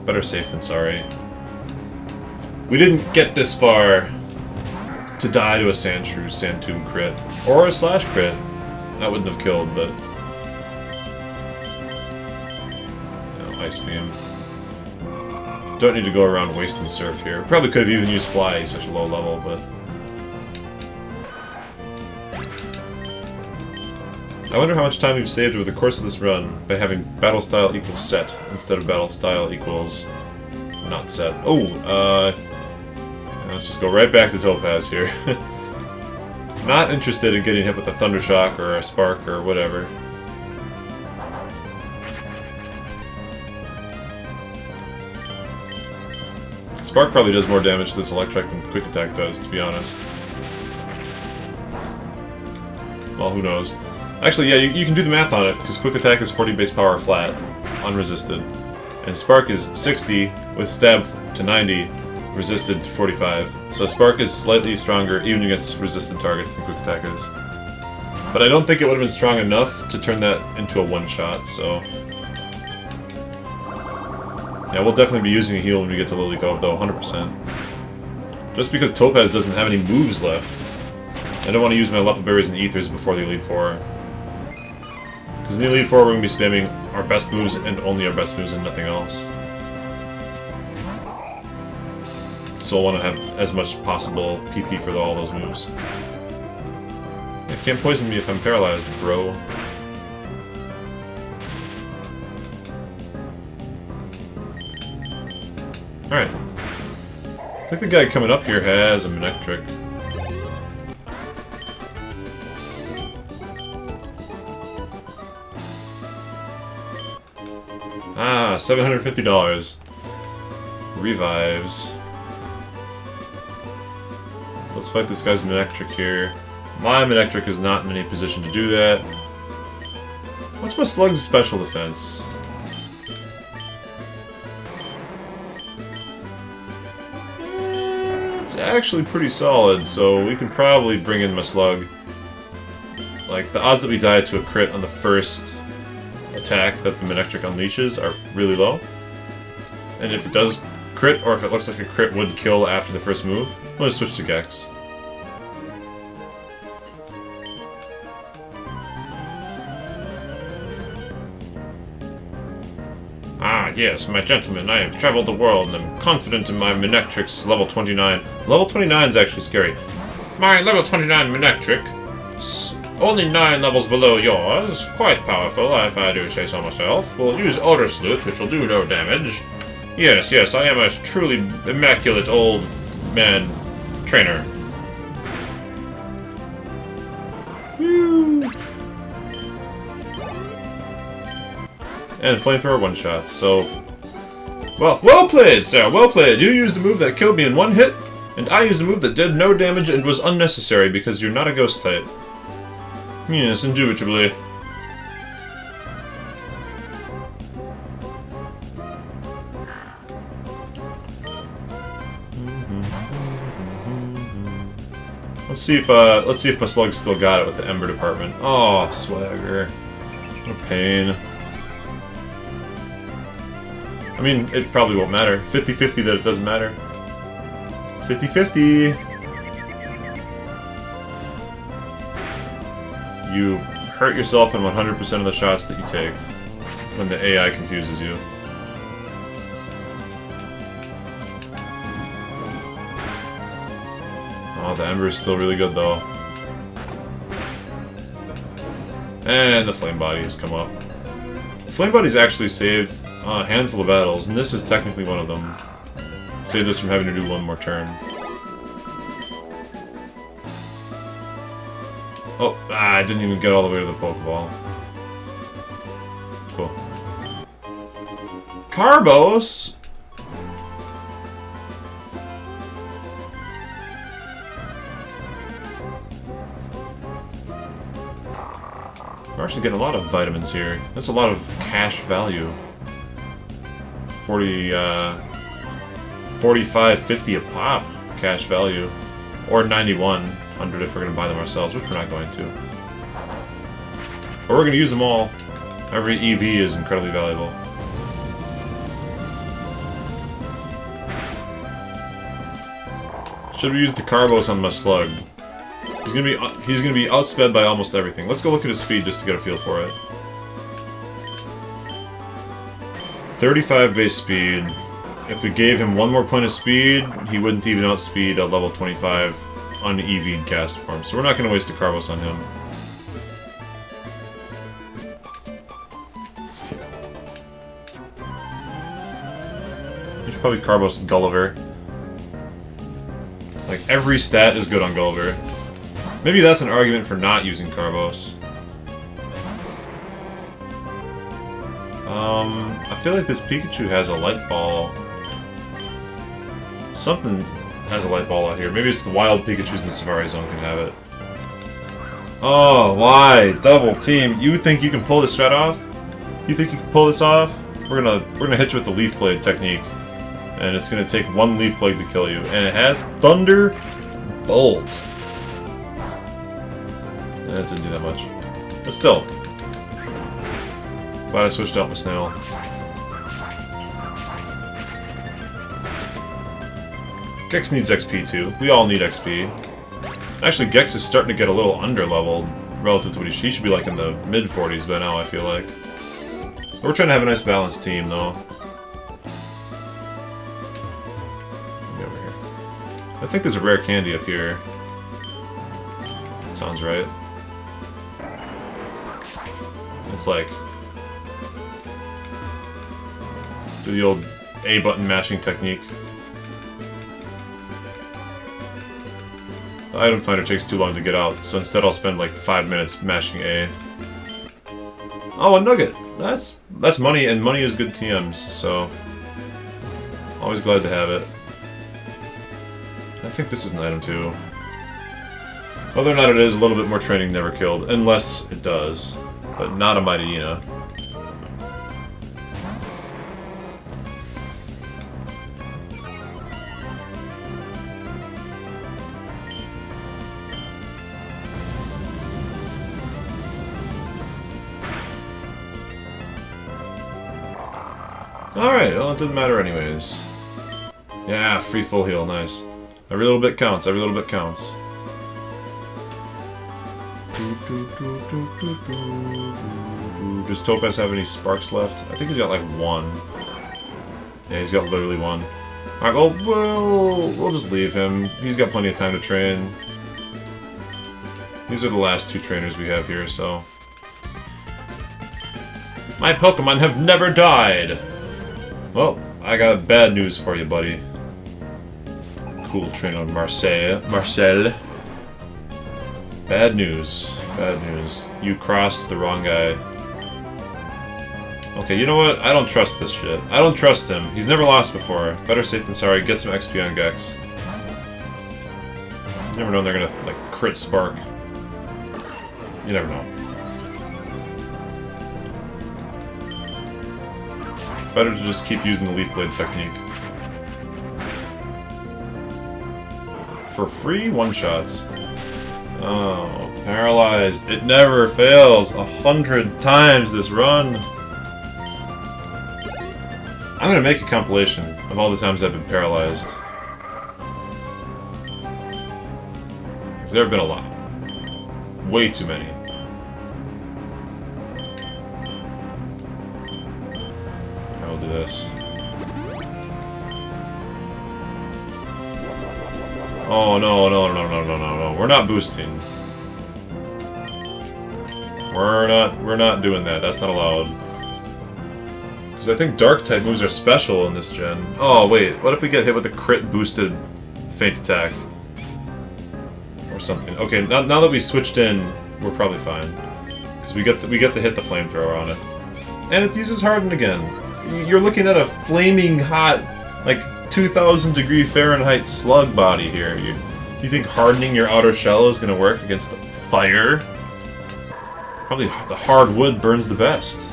Better safe than sorry. We didn't get this far to die to a Sand Tomb crit. Or a Slash crit. That wouldn't have killed, but... No, Ice Beam. Don't need to go around wasting Surf here. Probably could have even used Fly, such a low level, but... I wonder how much time we've saved over the course of this run by having battle style equals set instead of battle style equals not set. Oh, let's just go right back to Topaz here. Not interested in getting hit with a Thunder Shock or a Spark or whatever. Spark probably does more damage to this Electric than Quick Attack does, to be honest. Well, who knows. Actually, yeah, you can do the math on it, because Quick Attack is 40 base power flat, unresisted. And Spark is 60, with Stab to 90, resisted to 45. So Spark is slightly stronger, even against resistant targets, than Quick Attack is. But I don't think it would have been strong enough to turn that into a one-shot, so... Yeah, we'll definitely be using a heal when we get to Lily Cove, though, 100%. Just because Topaz doesn't have any moves left. I don't want to use my Lepa Berries and Ethers before the Elite Four. Because in the Elite Four, we're going to be spamming our best moves and only our best moves and nothing else. So I want to have as much possible PP for all those moves. You can't poison me if I'm paralyzed, bro. Alright. I think the guy coming up here has a Manectric. Ah, $750. Revives. So let's fight this guy's Manectric here. My Manectric is not in any position to do that. What's my Slug's special defense? Actually pretty solid, so we can probably bring in my Slug. Like, the odds that we die to a crit on the first attack that the Manectric unleashes are really low. And if it does crit, or if it looks like a crit would kill after the first move, we'll just switch to Gex. Ah, yes, my gentlemen, I have traveled the world and am confident in my Manectric's level 29. Level 29 is actually scary. My level 29 Manectric, only 9 levels below yours, quite powerful, if I do say so myself, will use Odor Sleuth, which will do no damage. Yes, yes, I am a truly immaculate old man trainer. Woo! And Flamethrower one-shots, so... Well played, sir, well played! You used the move that killed me in one hit, and I used a move that did no damage and was unnecessary because you're not a ghost type. Yes, indubitably. Let's see if my Slug still got it with the Ember department. Oh, swagger. What a pain. I mean, it probably won't matter. 50-50 that it doesn't matter. 50-50! You hurt yourself in 100% of the shots that you take when the AI confuses you. Oh, the Ember is still really good though. And the Flame Body has come up. The Flame Body's actually saved a handful of battles, and this is technically one of them. Save this from having to do one more turn. Oh, I didn't even get all the way to the Pokeball. Cool. Carbos? We're actually getting a lot of vitamins here. That's a lot of cash value. 45, 50 a pop cash value. Or 9100 if we're going to buy them ourselves, which we're not going to. But we're going to use them all. Every EV is incredibly valuable. Should we use the Carbos on my Slug? He's gonna be outsped by almost everything. Let's go look at his speed just to get a feel for it. 35 base speed. If we gave him one more point of speed, he wouldn't even outspeed a level 25 un-EV'd cast form. So we're not gonna waste a Carbos on him. We should probably Carbos Gulliver. Like, every stat is good on Gulliver. Maybe that's an argument for not using Carbos. I feel like this Pikachu has a Light Ball. Something has a Light Ball out here. Maybe it's the wild Pikachus in the Safari Zone can have it. Oh, why? Double team. You think you can pull this strat off? You think you can pull this off? We're gonna hit you with the Leaf Blade technique. And it's gonna take one Leaf Plague to kill you. And it has Thunder Bolt. That didn't do that much. But still. Glad I switched out my Snail. Gex needs XP too. We all need XP. Actually, Gex is starting to get a little under-leveled relative to what he should be like in the mid-40s by now, I feel like. But we're trying to have a nice balanced team, though. Over here. I think there's a rare candy up here. Sounds right. It's like... do the old A-button mashing technique. The item finder takes too long to get out, so instead I'll spend like 5 minutes mashing A. Oh, a nugget! That's money, and money is good TMs, so... always glad to have it. I think this is an item too. Whether or not it is, a little bit more training never killed, unless it does. But not a Mightyena. Alright, well, it didn't matter anyways. Yeah, free full heal, nice. Every little bit counts, every little bit counts. Does Topaz have any sparks left? I think he's got like one. Yeah, he's got literally one. Alright, well, we'll just leave him. He's got plenty of time to train. These are the last two trainers we have here, so... my Pokemon have never died! Well, I got bad news for you, buddy. Cool trainer Marcel. Bad news. Bad news. You crossed the wrong guy. Okay, you know what? I don't trust this shit. I don't trust him. He's never lost before. Better safe than sorry. Get some XP on Gex. You never know when they're gonna, like, crit Spark. You never know. Better to just keep using the Leaf Blade technique. For free one-shots. Oh, paralyzed. It never fails. 100 times this run. I'm gonna make a compilation of all the times I've been paralyzed. Because there have been a lot. Way too many. I'll do this. Oh, no. We're not boosting. We're not doing that. That's not allowed. Because I think Dark-type moves are special in this gen. Oh, wait. What if we get hit with a crit-boosted Feint Attack? Or something. Okay, now that we switched in we're probably fine. Because we get to hit the flamethrower on it. And it uses Harden again. You're looking at a flaming hot, like 2,000 degree Fahrenheit slug body here. You think hardening your outer shell is going to work against the fire? Probably the hard wood burns the best.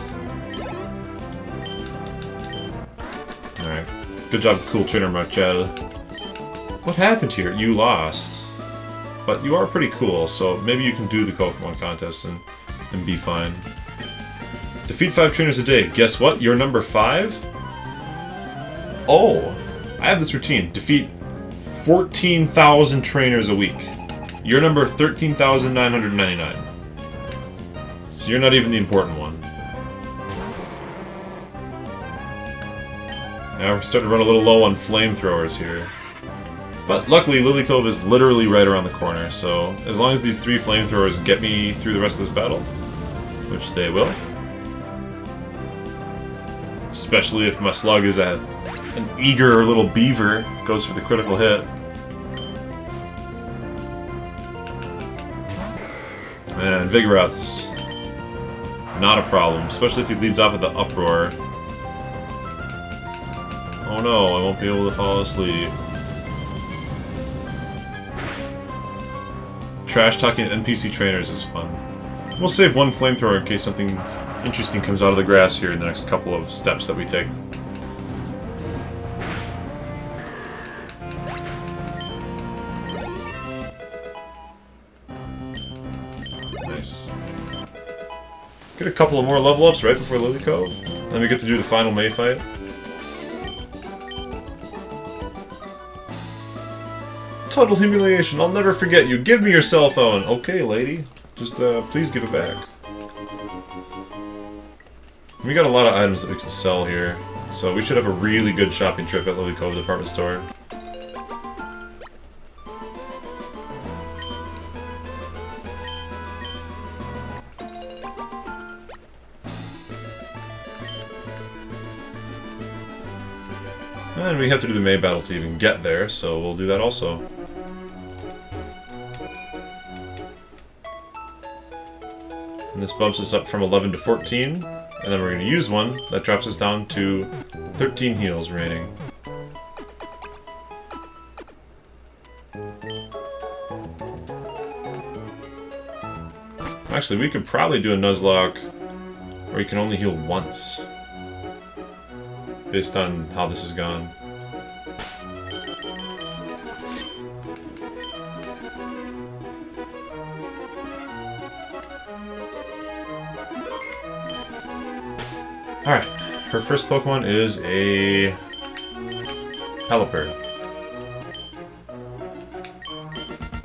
Alright. Good job, cool trainer Marcel. What happened here? You lost. But you are pretty cool, so maybe you can do the Pokemon contest and be fine. Defeat 5 trainers a day. Guess what? You're number 5? Oh, I have this routine. Defeat 14,000 trainers a week. You're number 13,999. So you're not even the important one. Now we're starting to run a little low on flamethrowers here. But luckily, Lily Cove is literally right around the corner, so as long as these 3 flamethrowers get me through the rest of this battle, which they will. Especially if my slug is an eager little beaver, goes for the critical hit. And Vigoroth's not a problem, especially if he leads off with the Uproar. Oh no, I won't be able to fall asleep. Trash-talking NPC trainers is fun. We'll save one flamethrower in case something interesting comes out of the grass here in the next couple of steps that we take. Nice. Get a couple of more level ups right before Lily Cove. Then we get to do the final May fight. Total humiliation. I'll never forget you. Give me your cell phone. Okay, lady. Just, please give it back. We got a lot of items that we can sell here, so we should have a really good shopping trip at Lily Cove department store. And we have to do the May battle to even get there, so we'll do that also. And this bumps us up from 11 to 14, and then we're going to use one that drops us down to 13 heals remaining. Actually, we could probably do a Nuzlocke where you can only heal once, based on how this has gone. Alright, her first Pokemon is a Pelipper.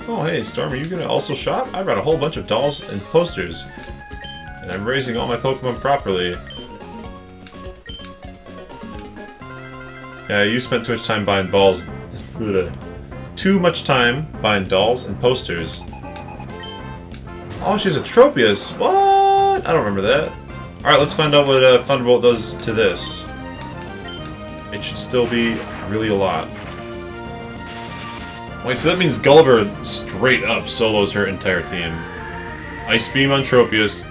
Oh hey, Storm, are you gonna also shop? I brought a whole bunch of dolls and posters, and I'm raising all my Pokemon properly. Yeah, you spent too much time buying balls. Too much time buying dolls and posters. Oh, she's a Tropius. What? I don't remember that. Alright, let's find out what Thunderbolt does to this. It should still be really a lot. Wait, so that means Gulliver straight up solos her entire team. Ice Beam on Tropius,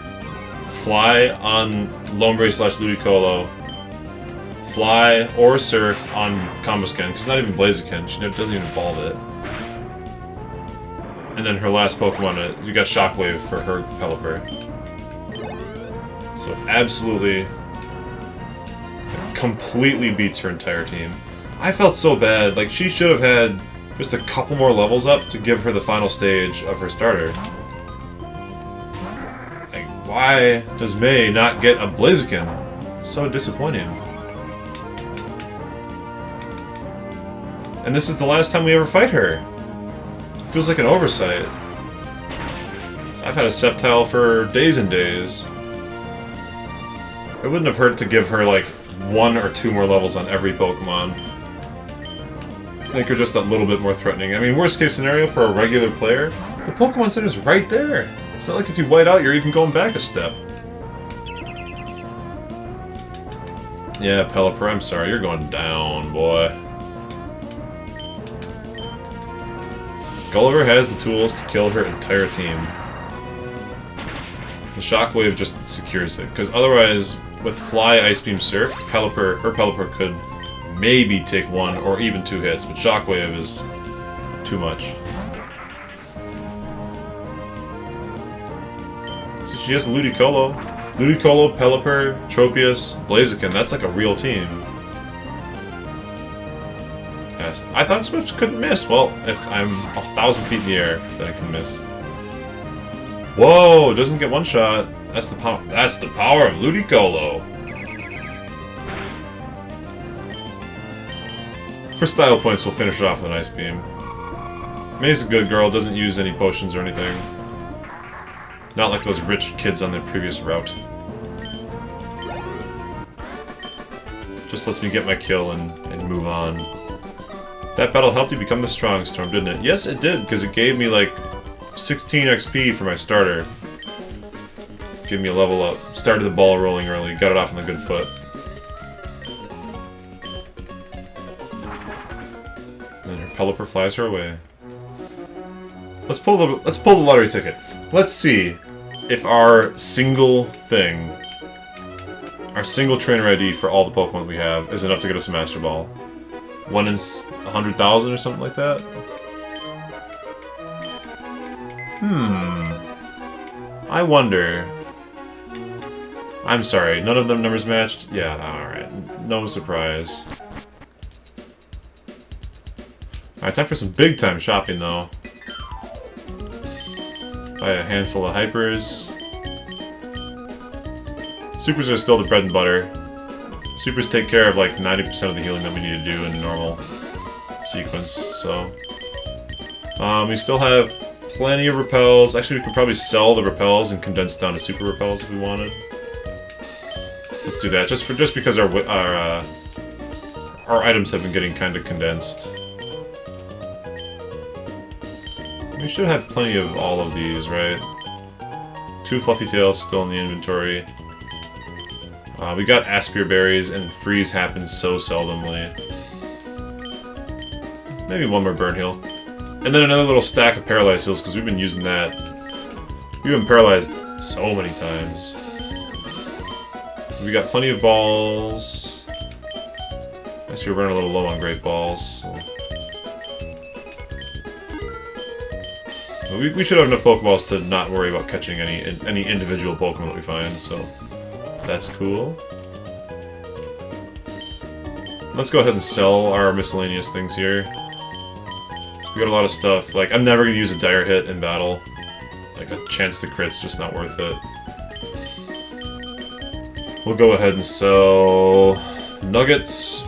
Fly on Lombre/Ludicolo, Fly or Surf on Combusken, because it's not even Blaziken, she doesn't even evolve it. And then her last Pokemon, you got Shockwave for her Pelipper. So absolutely, completely beats her entire team. I felt so bad, like she should have had just a couple more levels up to give her the final stage of her starter. Like, why does May not get a Blaziken? So disappointing. And this is the last time we ever fight her. It feels like an oversight. I've had a Sceptile for days and days. It wouldn't have hurt to give her like 1 or 2 more levels on every Pokemon. Make her just that little bit more threatening. I mean, worst case scenario for a regular player, the Pokemon Center's right there. It's not like if you white out, you're even going back a step. Yeah, Pelipper, I'm sorry, you're going down, boy. Gulliver has the tools to kill her entire team. The Shockwave just secures it, because otherwise, with Fly, Ice Beam, Surf, Pelipper could maybe take 1 or even 2 hits, but Shockwave is too much. So she has Ludicolo. Ludicolo, Pelipper, Tropius, Blaziken. That's like a real team. Yes. I thought Swift couldn't miss. Well, if I'm 1,000 feet in the air, then I can miss. Whoa! Doesn't get one shot. That's the power. That's the power of Ludicolo. For style points, we'll finish it off with an Ice Beam. May's a good girl. Doesn't use any potions or anything. Not like those rich kids on the previous route. Just lets me get my kill and move on. That battle helped you become the Strong Storm, didn't it? Yes, it did, because it gave me like 16 XP for my starter. Gave me a level up. Started the ball rolling early, got it off on a good foot. And then her Pelipper flies her away. Let's pull the lottery ticket. Let's see if our single thing, our single trainer ID for all the Pokemon we have, is enough to get us a Master Ball. 1 in 100,000 or something like that? I wonder. I'm sorry, none of them numbers matched? Yeah, alright. No surprise. Alright, time for some big time shopping though. Buy a handful of Hypers. Supers are still the bread and butter. Supers take care of like 90% of the healing that we need to do in a normal sequence, so... we still have plenty of repels. Actually, we could probably sell the repels and condense down to super repels if we wanted. Let's do that, just because our items have been getting kind of condensed. We should have plenty of all of these, right? 2 Fluffy Tails still in the inventory. We got Aspir Berries, and Freeze happens so seldomly. Maybe 1 more Burn Heal. And then another little stack of Paralyzed Heals, because we've been using that. We've been paralyzed so many times. We got plenty of balls. Actually, we're running a little low on Great Balls. So. We should have enough Pokeballs to not worry about catching any individual Pokemon that we find, so that's cool. Let's go ahead and sell our miscellaneous things here. We got a lot of stuff. Like, I'm never going to use a Dire Hit in battle. Like, a chance to crit's just not worth it. We'll go ahead and sell Nuggets.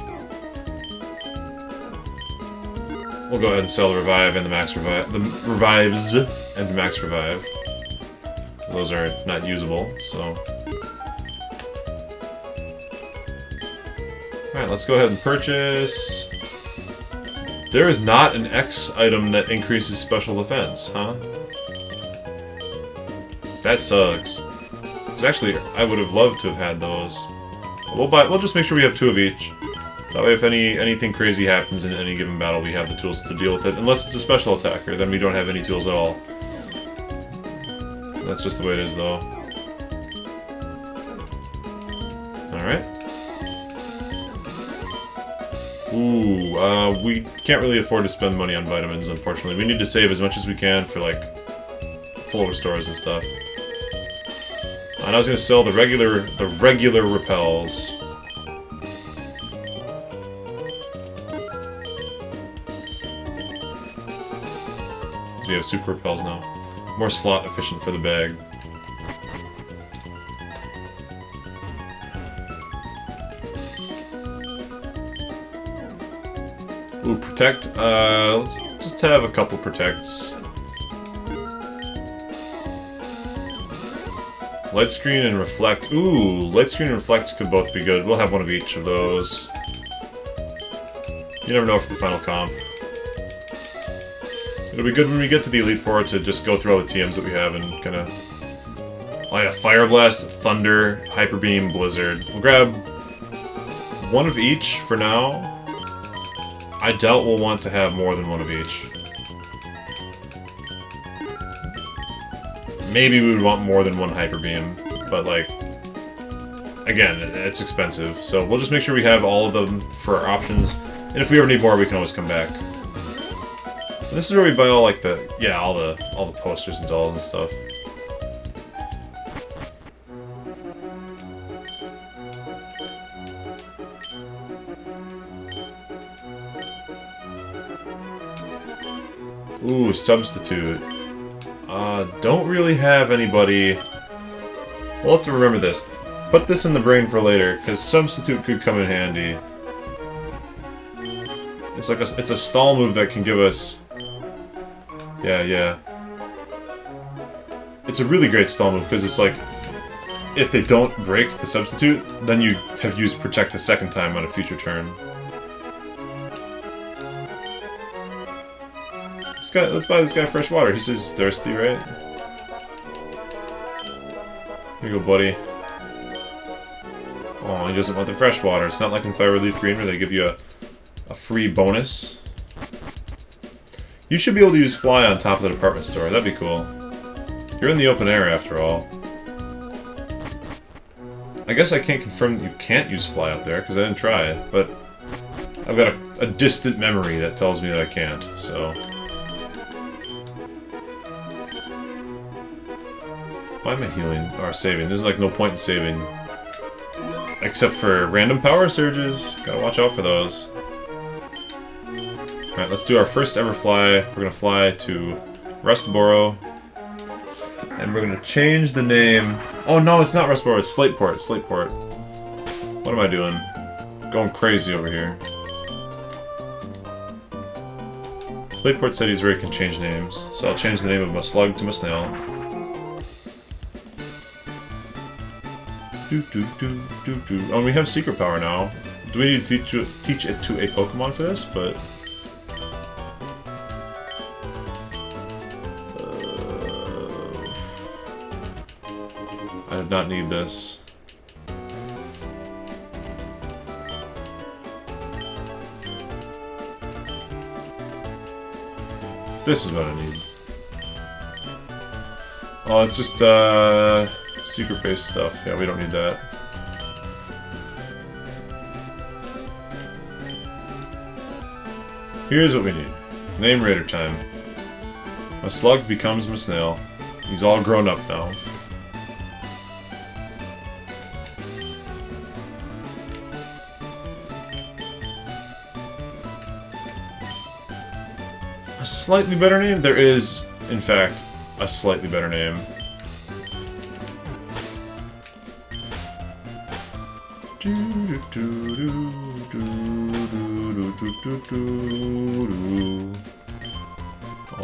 We'll go ahead and sell the Revive and the Max Revive. The Revives and the Max Revive. Those are not usable, so... Alright, let's go ahead and purchase... There is not an X item that increases special defense, huh? That sucks. Because actually, I would have loved to have had those. We'll just make sure we have 2 of each. That way if anything crazy happens in any given battle, we have the tools to deal with it. Unless it's a special attacker, then we don't have any tools at all. That's just the way it is, though. Alright. Ooh, we can't really afford to spend money on vitamins, unfortunately. We need to save as much as we can for, like, full restores and stuff. And I was gonna sell the regular repels. We have super repels now. More slot efficient for the bag. Ooh, protect. Let's just have a couple protects. Light screen and reflect. Ooh, light screen and reflect could both be good. We'll have one of each of those. You never know for the final comp. It'll be good when we get to the Elite Four to just go through all the TMs that we have and kind of... Oh yeah, Fire Blast, Thunder, Hyper Beam, Blizzard. We'll grab one of each for now. I doubt we'll want to have more than one of each. maybe we would want more than one Hyper Beam, but like, again, it's expensive. So we'll just make sure we have all of them for our options, and if we ever need more, we can always come back. And this is where we buy all like all the posters and dolls and stuff. Ooh, substitute. Don't really have anybody. We'll have to remember this. Put this in the brain for later, because substitute could come in handy. It's like it's a stall move that can give us. Yeah. It's a really great stall move because it's like, if they don't break the substitute, then you have used protect a second time on a future turn. Let's buy this guy fresh water. He says he's thirsty, right? Here you go, buddy. Oh, he doesn't want the fresh water. It's not like in Fire Relief Green where they give you a free bonus. You should be able to use Fly on top of the department store. That'd be cool. You're in the open air, after all. I guess I can't confirm that you can't use Fly out there, because I didn't try it, but I've got a distant memory that tells me that I can't, so... Why am I healing? Or saving? There's like no point in saving. Except for random power surges. Gotta watch out for those. Alright, let's do our first ever fly. We're gonna fly to Rustboro. And we're gonna change the name. Oh no, it's not Rustboro, it's Slateport. Slateport. What am I doing? Going crazy over here. Slateport said he's where he can change names. So I'll change the name of my slug to my snail. Oh, and we have secret power now. Do we need to teach it to a Pokemon for this? But I did not need this. This is what I need. Oh, it's just secret-based stuff. Yeah, we don't need that. Here's what we need. Name Raider time. My slug becomes my snail. He's all grown up now. A slightly better name? There is, in fact, a slightly better name. Oh,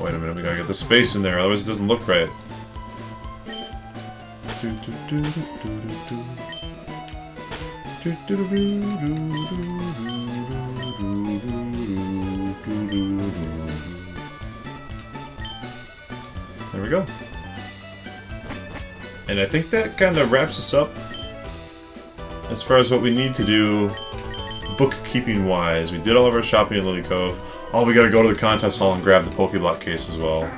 wait a minute, we gotta get the space in there, otherwise it doesn't look right. There we go. And I think that kind of wraps us up as far as what we need to do bookkeeping-wise. We did all of our shopping in Lily Cove. Oh, we gotta go to the contest hall and grab the Pokeblock case as well.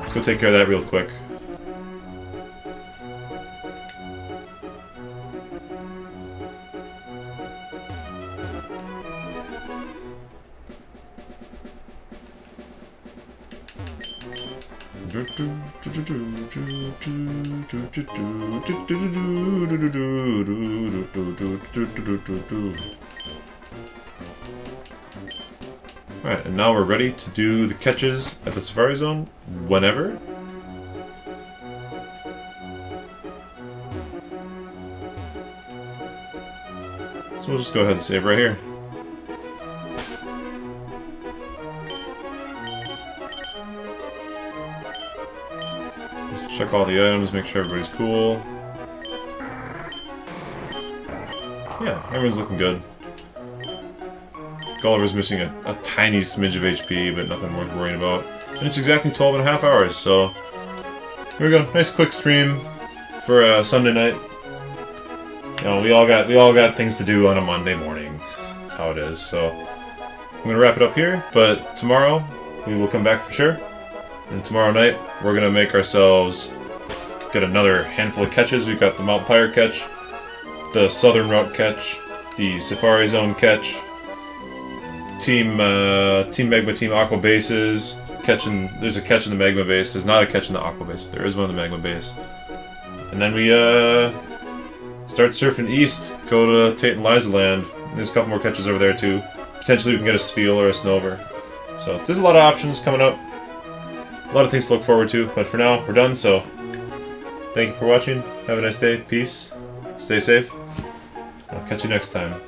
Let's go take care of that real quick. Alright, and now we're ready to do the catches at the Safari Zone whenever. So we'll just go ahead and save right here. Just check all the items, make sure everybody's cool. Yeah, everyone's looking good. Gulliver's missing a tiny smidge of HP, but nothing worth worrying about. And it's exactly 12.5 hours, so here we go. Nice quick stream for Sunday night. You know, we all got things to do on a Monday morning. That's how it is. So I'm gonna wrap it up here, but tomorrow we will come back for sure. And tomorrow night, we're gonna make ourselves get another handful of catches. We've got the Mount Pyre catch, the Southern Route catch, the Safari Zone catch, Team Magma, Team Aqua bases. There's a catch in the Magma base. There's not a catch in the Aqua base, but there is one in the Magma base. And then we start surfing east, go to Tate and Liza Land. There's a couple more catches over there too. Potentially we can get a Spiel or a Snover. So there's a lot of options coming up. A lot of things to look forward to, but for now, we're done, so thank you for watching. Have a nice day. Peace. Stay safe. I'll catch you next time.